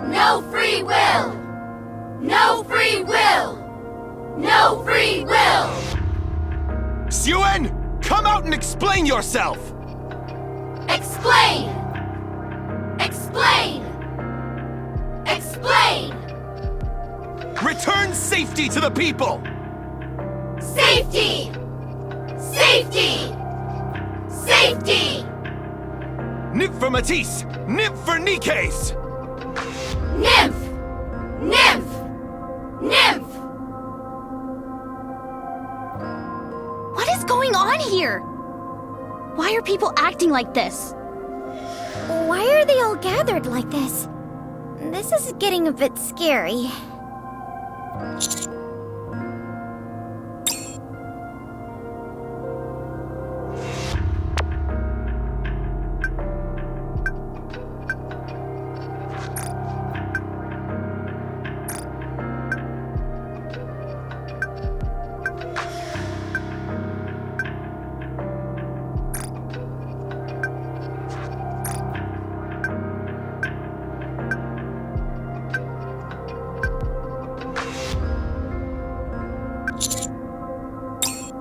No free will! No free will! No free will! Xuen, come out and explain yourself! Explain! Explain! Explain! Return safety to the people! Safety! Safety! Safety! Nymph for Matisse! Nymph for Nikkes! Nymph! Nymph! Nymph! What is going on here? Why are people acting like this? Why are they all gathered like this? This is getting a bit scary.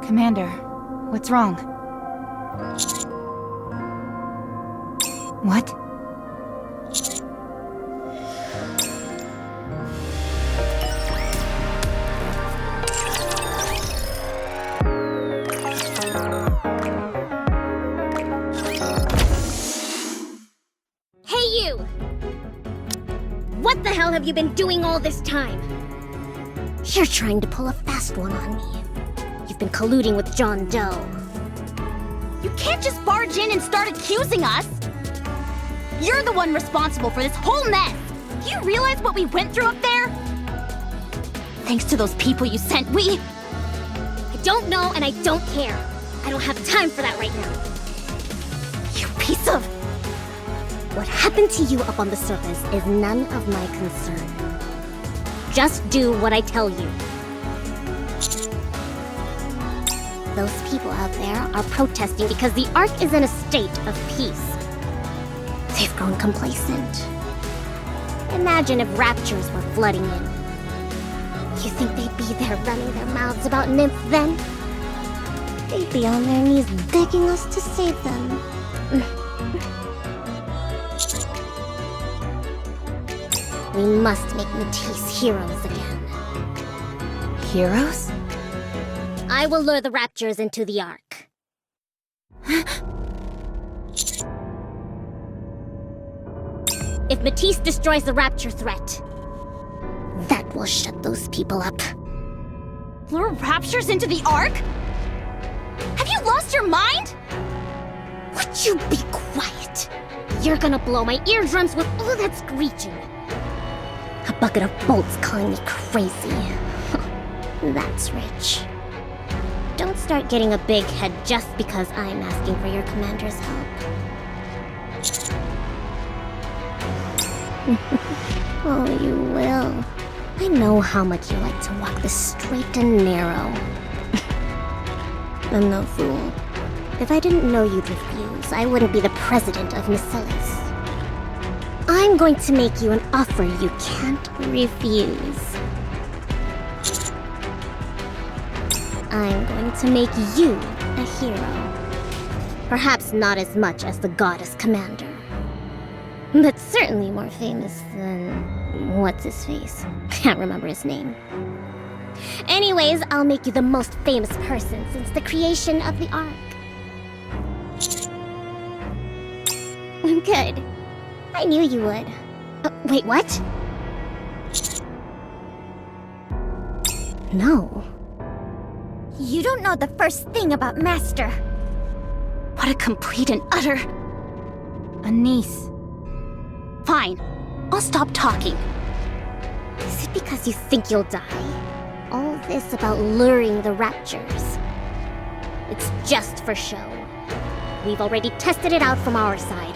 Commander, what's wrong? What? Hey you! What the hell have you been doing all this time? You're trying to pull a fast one on me. You've been colluding with John Doe. You can't just barge in and start accusing us! You're the one responsible for this whole mess! Do you realize what we went through up there? Thanks to those people you sent, I don't know and I don't care. I don't have time for that right now. You piece of... What happened to you up on the surface is none of my concern. Just do what I tell you. Those people out there are protesting because the Ark is in a state of peace. They've grown complacent. Imagine if raptures were flooding in. You think they'd be there running their mouths about Nymph then? They'd be on their knees begging us to save them. We must make Matisse heroes again. Heroes? I will lure the raptures into the Ark. If Matisse destroys the rapture threat, that will shut those people up. lure raptures into the Ark? Have you lost your mind? Would you be quiet? You're gonna blow my eardrums with all that screeching. A bucket of bolts calling me crazy. That's rich. Don't start getting a big head just because I'm asking for your commander's help. Oh, you will. I know how much you like to walk the straight and narrow. I'm no fool. If I didn't know you'd refuse, I wouldn't be the president of Miscella's. I'm going to make you an offer you can't refuse. I'm going to make you a hero. Perhaps not as much as the goddess commander. But certainly more famous than... what's-his-face? Can't remember his name. Anyways, I'll make you the most famous person since the creation of the Ark. Good. I knew you would. Wait, what? No. You don't know the first thing about Master. What a complete and utter... A niece. Fine. I'll stop talking. Is it because you think you'll die? All this about luring the raptures. It's just for show. We've already tested it out from our side.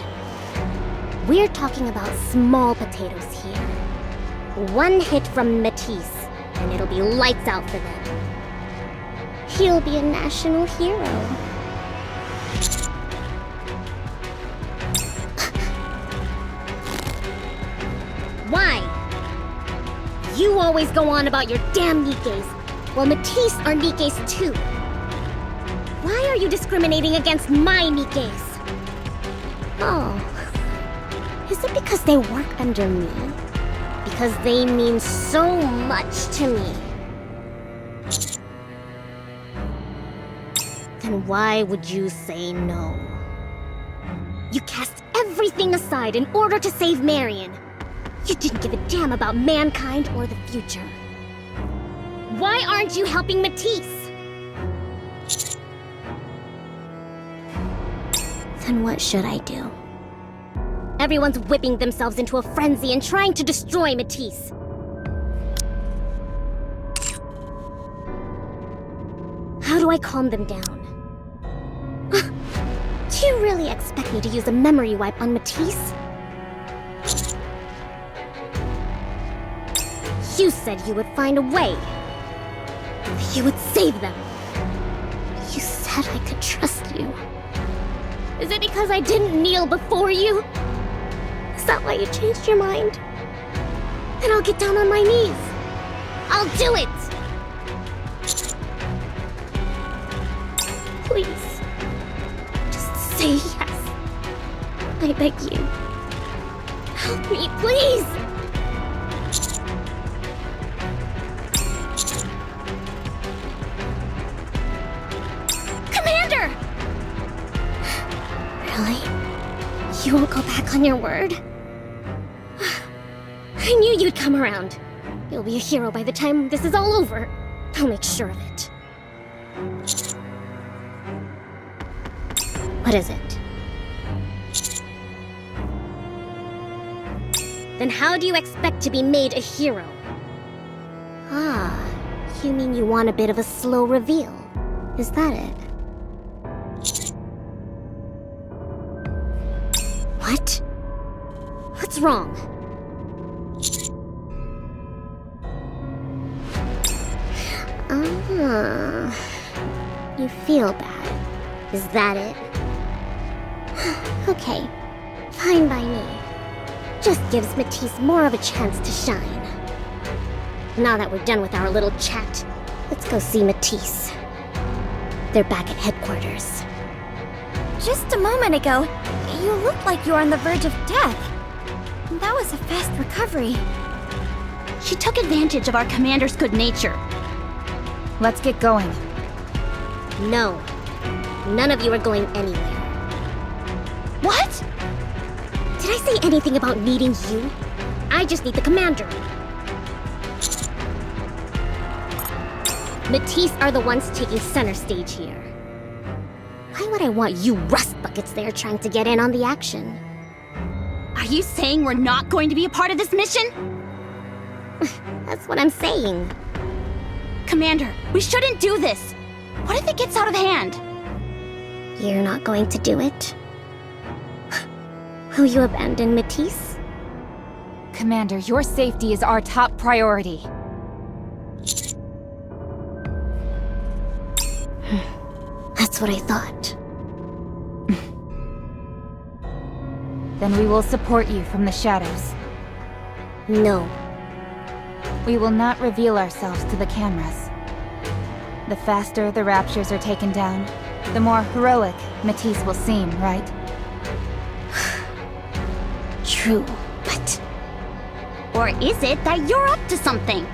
We're talking about small potatoes here. One hit from Matisse, and it'll be lights out for them. He'll be a national hero. Why? You always go on about your damn Nikkes. Well, Matisse are Nikkes too. Why are you discriminating against my Nikkes? Oh. Is it because they work under me? Because they mean so much to me? Then why would you say no? You cast everything aside in order to save Marion. You didn't give a damn about mankind or the future. Why aren't you helping Matisse? Then what should I do? Everyone's whipping themselves into a frenzy and trying to destroy Matisse. How do I calm them down? Do you really expect me to use a memory wipe on Matisse? You said you would find a way. You would save them. You said I could trust you. Is it because I didn't kneel before you? Is that why you changed your mind? Then I'll get down on my knees. I'll do it! Please. Just say yes. I beg you. Help me, please! Commander! Really? You won't go back on your word? I knew you'd come around. You'll be a hero by the time this is all over. I'll make sure of it. What is it? Then how do you expect to be made a hero? Ah, you mean you want a bit of a slow reveal? Is that it? What? What's wrong? You feel bad. Is that it? Okay, fine by me. Just gives Matisse more of a chance to shine. Now that we're done with our little chat, let's go see Matisse. They're back at headquarters. Just a moment ago, you looked like you were on the verge of death. That was a fast recovery. She took advantage of our commander's good nature. Let's get going. No. None of you are going anywhere. What? Did I say anything about needing you? I just need the commander. Matisse are the ones taking center stage here. Why would I want you rust buckets there trying to get in on the action? Are you saying we're not going to be a part of this mission? That's what I'm saying. Commander, we shouldn't do this. What if it gets out of hand? You're not going to do it? Will you abandon Matisse? Commander, your safety is our top priority. That's what I thought. Then we will support you from the shadows. No. We will not reveal ourselves to the cameras. The faster the raptures are taken down, the more heroic Matisse will seem, right? True, but... Or is it that you're up to something?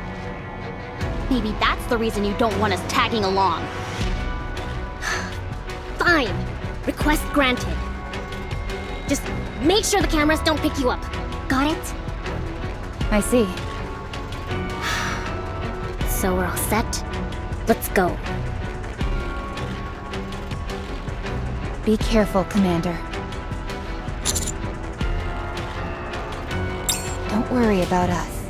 Maybe that's the reason you don't want us tagging along. Fine. Request granted. Just make sure the cameras don't pick you up. Got it? I see. So we're all set? Let's go. Be careful, Commander. Don't worry about us.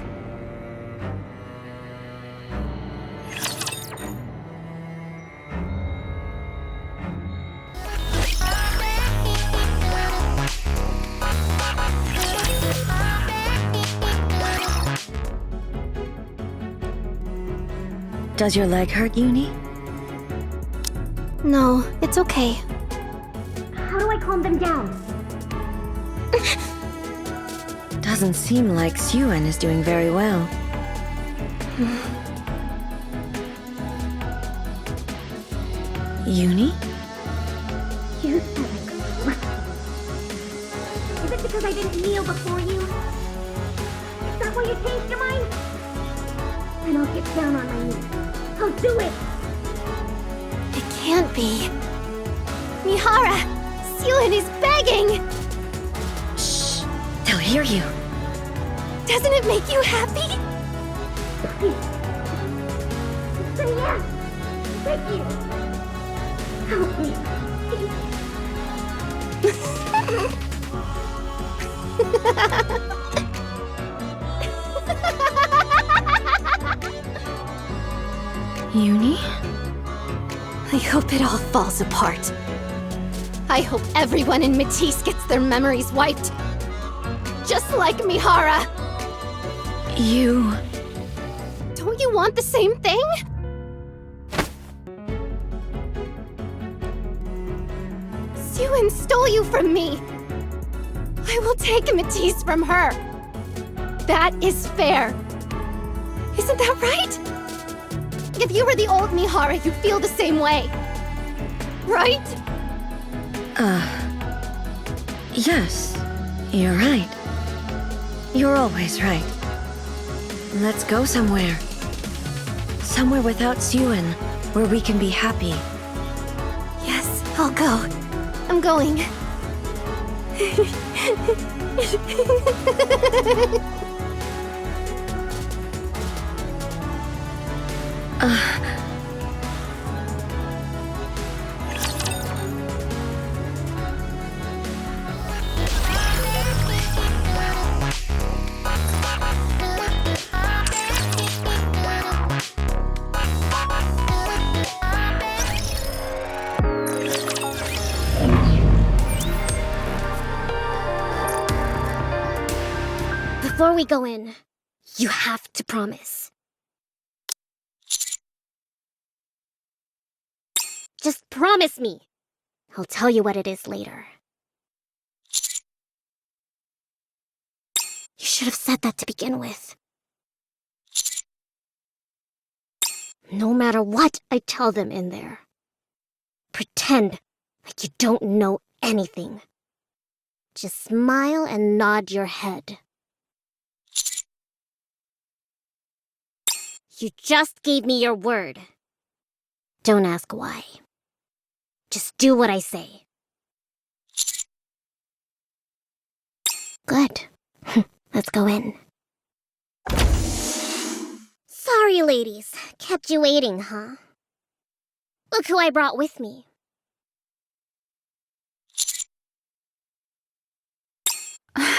Does your leg hurt, Uni? No, it's okay. How do I calm them down? Doesn't seem like Suen is doing very well. Uni? You said I could trust you. Is it because I didn't kneel before you? Is that why you changed your mind? Then I'll get down on my knees. I'll do it! It can't be. Mihara! Suen is begging! Shh! They'll hear you. Doesn't it make you happy? Say yes! Thank you! Help me! Uni? I hope it all falls apart. I hope everyone in Matisse gets their memories wiped. Just like Mihara. You... Don't you want the same thing? Suen stole you from me. I will take Matisse from her. That is fair. Isn't that right? If you were the old Mihara, you'd feel the same way. Right? Yes. You're right. You're always right. Let's go somewhere. Somewhere without Suen, where we can be happy. Yes, I'll go. I'm going. Before we go in, you have to promise. Just promise me. I'll tell you what it is later. You should have said that to begin with. No matter what I tell them in there, pretend like you don't know anything. Just smile and nod your head. You just gave me your word. Don't ask why. Just do what I say. Good. Let's go in. Sorry, ladies. Kept you waiting, huh? Look who I brought with me. Birdie!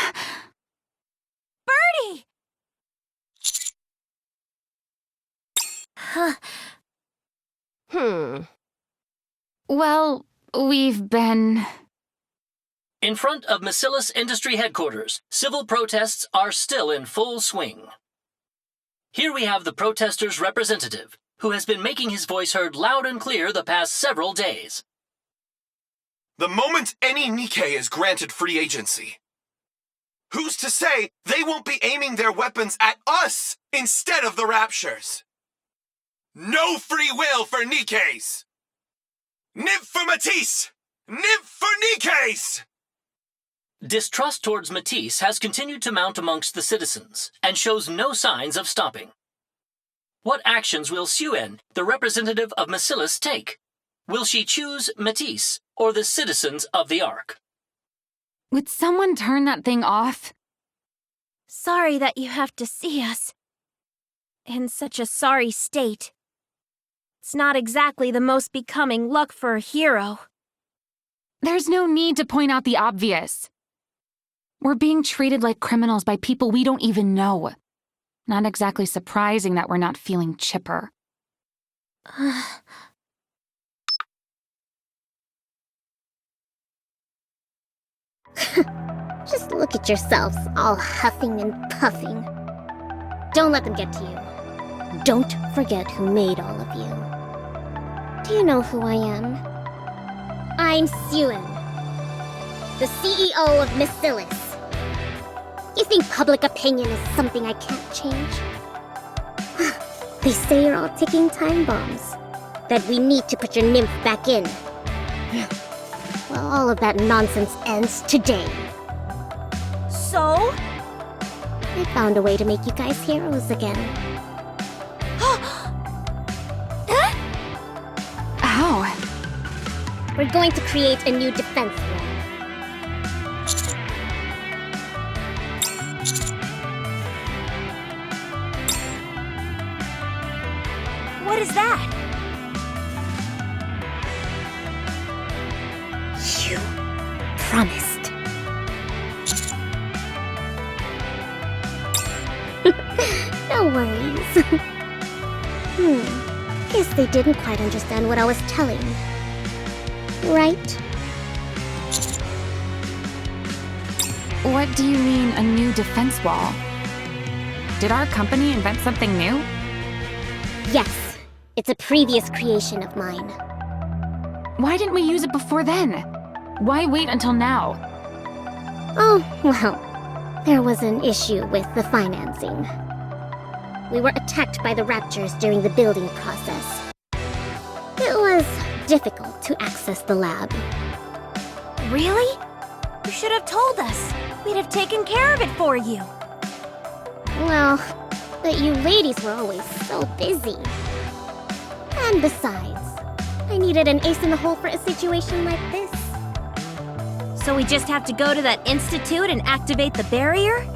Well, we've been... In front of Macillus Industry Headquarters, civil protests are still in full swing. Here we have the protesters' representative, who has been making his voice heard loud and clear the past several days. The moment any Nikke is granted free agency, who's to say they won't be aiming their weapons at us instead of the Raptures? No free will for Nikkes! Nymph for Matisse! Nymph for Nikkes! Distrust towards Matisse has continued to mount amongst the citizens, and shows no signs of stopping. What actions will Suen, the representative of Macillus, take? Will she choose Matisse, or the citizens of the Ark? Would someone turn that thing off? Sorry that you have to see us in such a sorry state. It's not exactly the most becoming look for a hero. There's no need to point out the obvious. We're being treated like criminals by people we don't even know. Not exactly surprising that we're not feeling chipper. Just look at yourselves, all huffing and puffing. Don't let them get to you. Don't forget who made all of you. Do you know who I am? I'm Suen, the CEO of Massilis. You think public opinion is something I can't change? They say you're all ticking time bombs. That we need to put your nymph back in. Well, all of that nonsense ends today. So? I found a way to make you guys heroes again. How? We're going to create a new defense wall. What is that? You promised. No worries. Guess they didn't quite understand what I was telling. Right? What do you mean, a new defense wall? Did our company invent something new? Yes. It's a previous creation of mine. Why didn't we use it before then? Why wait until now? Oh, well, there was an issue with the financing. We were attacked by the Raptures during the building process. It was difficult to access the lab. Really? You should have told us. We'd have taken care of it for you. Well, but you ladies were always so busy. And besides, I needed an ace in the hole for a situation like this. So we just have to go to that institute and activate the barrier?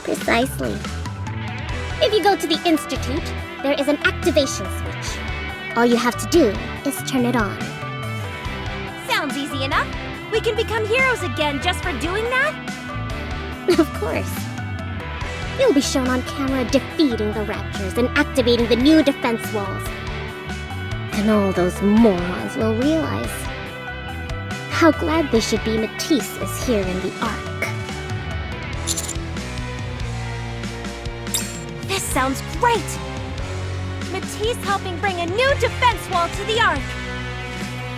Precisely. If you go to the institute, there is an activation switch. All you have to do is turn it on. Sounds easy enough. We can become heroes again just for doing that? Of course. You'll be shown on camera defeating the Raptures and activating the new defense walls. Then all those morons will realize how glad they should be Matisse is here in the Ark. This sounds great! Matisse helping bring a new defense wall to the Ark.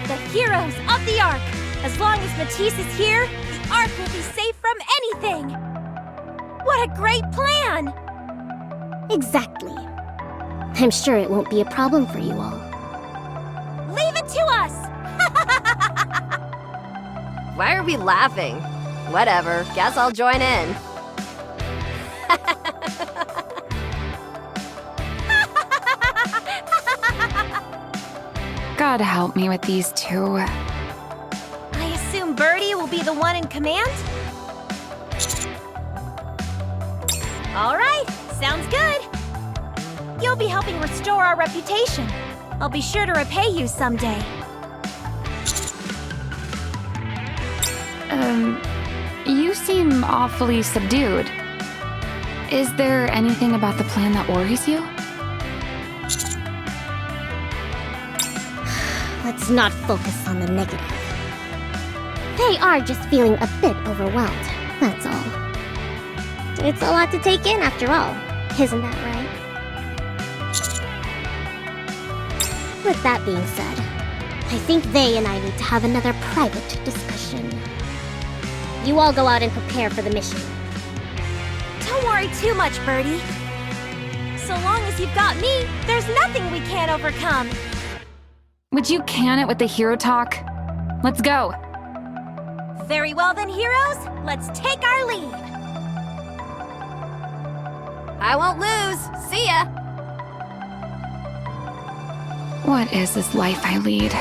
The heroes of the Ark. As long as Matisse is here, the Ark will be safe from anything. What a great plan! Exactly. I'm sure it won't be a problem for you all. Leave it to us! Why are we laughing? Whatever, guess I'll join in. God help me with these two. I assume Birdie will be the one in command? All right, sounds good. You'll be helping restore our reputation. I'll be sure to repay you someday. You seem awfully subdued. Is there anything about the plan that worries you? Let's not focus on the negative. They are just feeling a bit overwhelmed, that's all. It's a lot to take in after all, isn't that right? With that being said, I think they and I need to have another private discussion. You all go out and prepare for the mission. Don't worry too much, Birdie. So long as you've got me, there's nothing we can't overcome. Would you can it with the hero talk? Let's go. Very well then, heroes. Let's take our leave. I won't lose. See ya. What is this life I lead?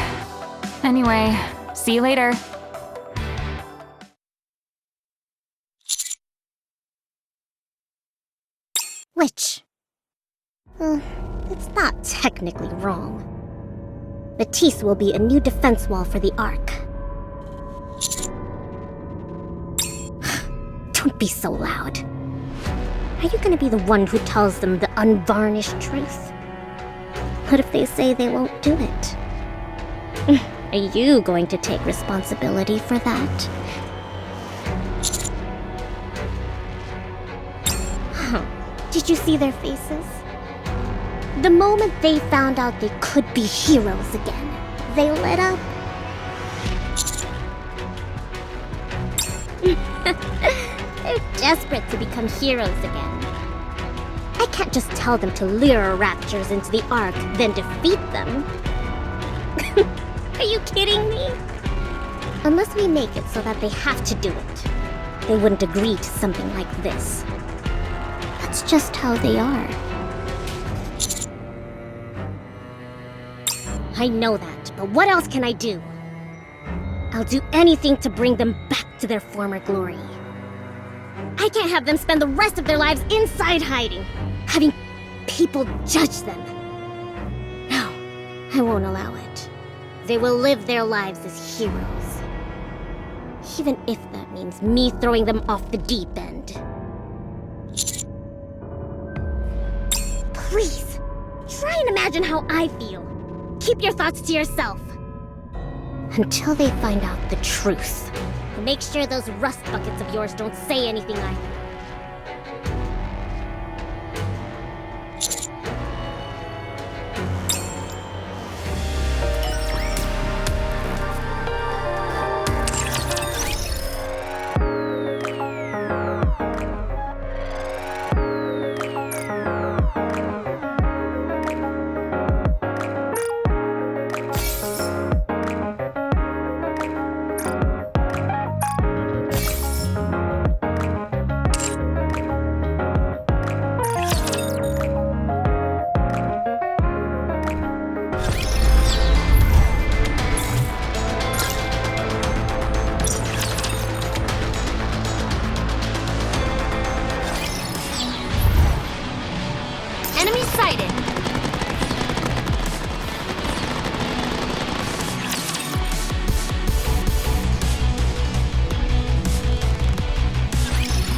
Anyway, see you later. Which? It's not technically wrong. Matisse will be a new defense wall for the Ark. Don't be so loud. Are you gonna be the one who tells them the unvarnished truth? What if they say they won't do it? Are you going to take responsibility for that? Did you see their faces? The moment they found out they could be heroes again, they lit up. They're desperate to become heroes again. I can't just tell them to lure raptures into the Ark, then defeat them. Are you kidding me? Unless we make it so that they have to do it, they wouldn't agree to something like this. That's just how they are. I know that, but what else can I do? I'll do anything to bring them back to their former glory. I can't have them spend the rest of their lives inside hiding, having people judge them. No, I won't allow it. They will live their lives as heroes. Even if that means me throwing them off the deep end. Please, try and imagine how I feel. Keep your thoughts to yourself. Until they find out the truth. Make sure those rust buckets of yours don't say anything either. Enemy sighted!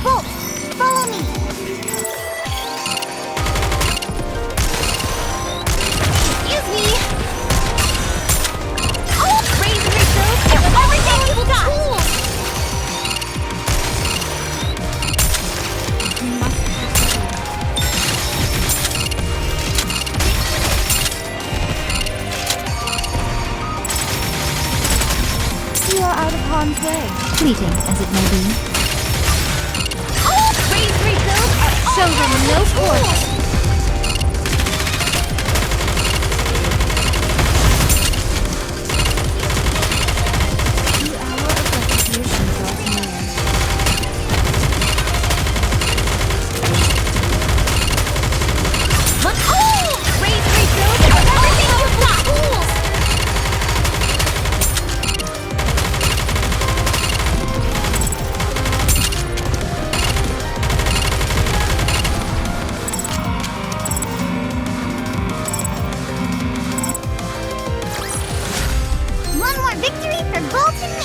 Bolt, follow me! Excuse me! Oh, crazy refills! They're everything you've got! You are out of harm's way, fleeting as it may be. Oh, crazy refills are Show them no quarter. The hour of retribution draws near. Look! Oh! Crazy refills are everything you've got! One more victory for Bolt and me!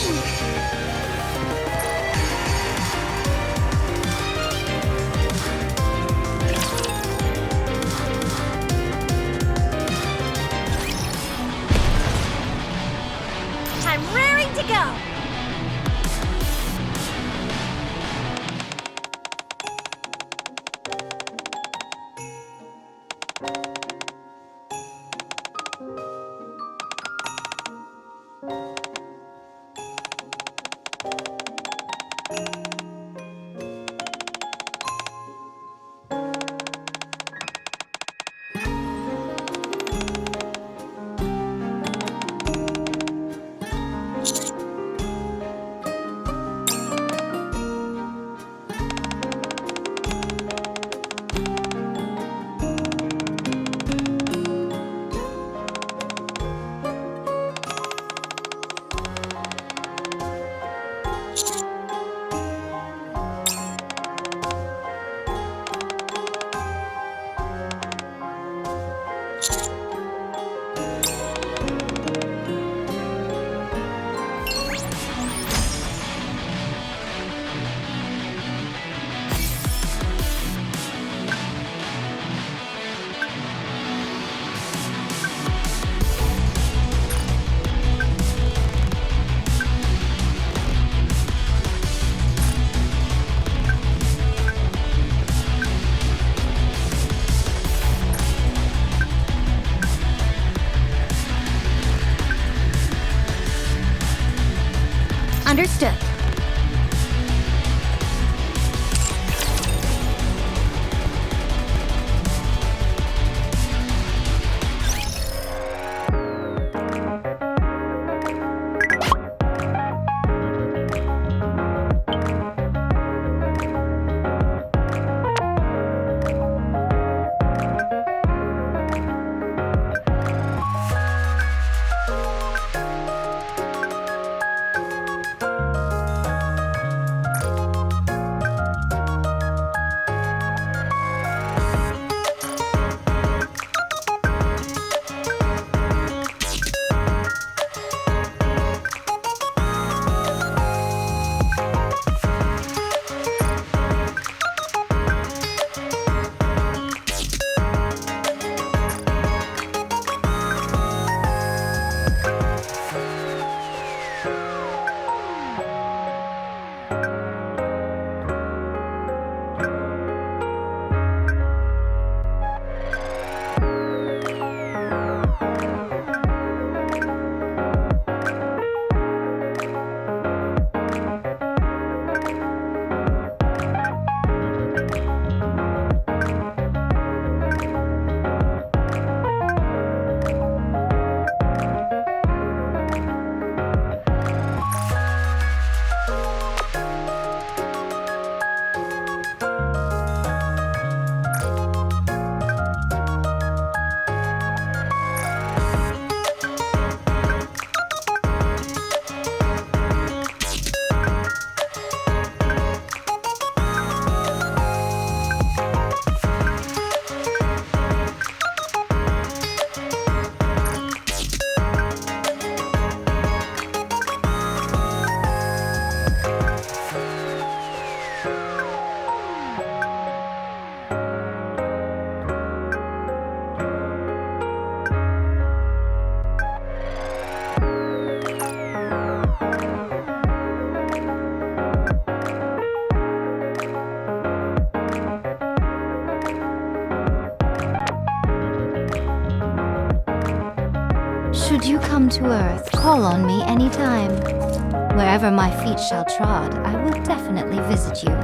I'm raring to go! Understood. Should you come to Earth, call on me anytime. Wherever my feet shall trod, I will definitely visit you.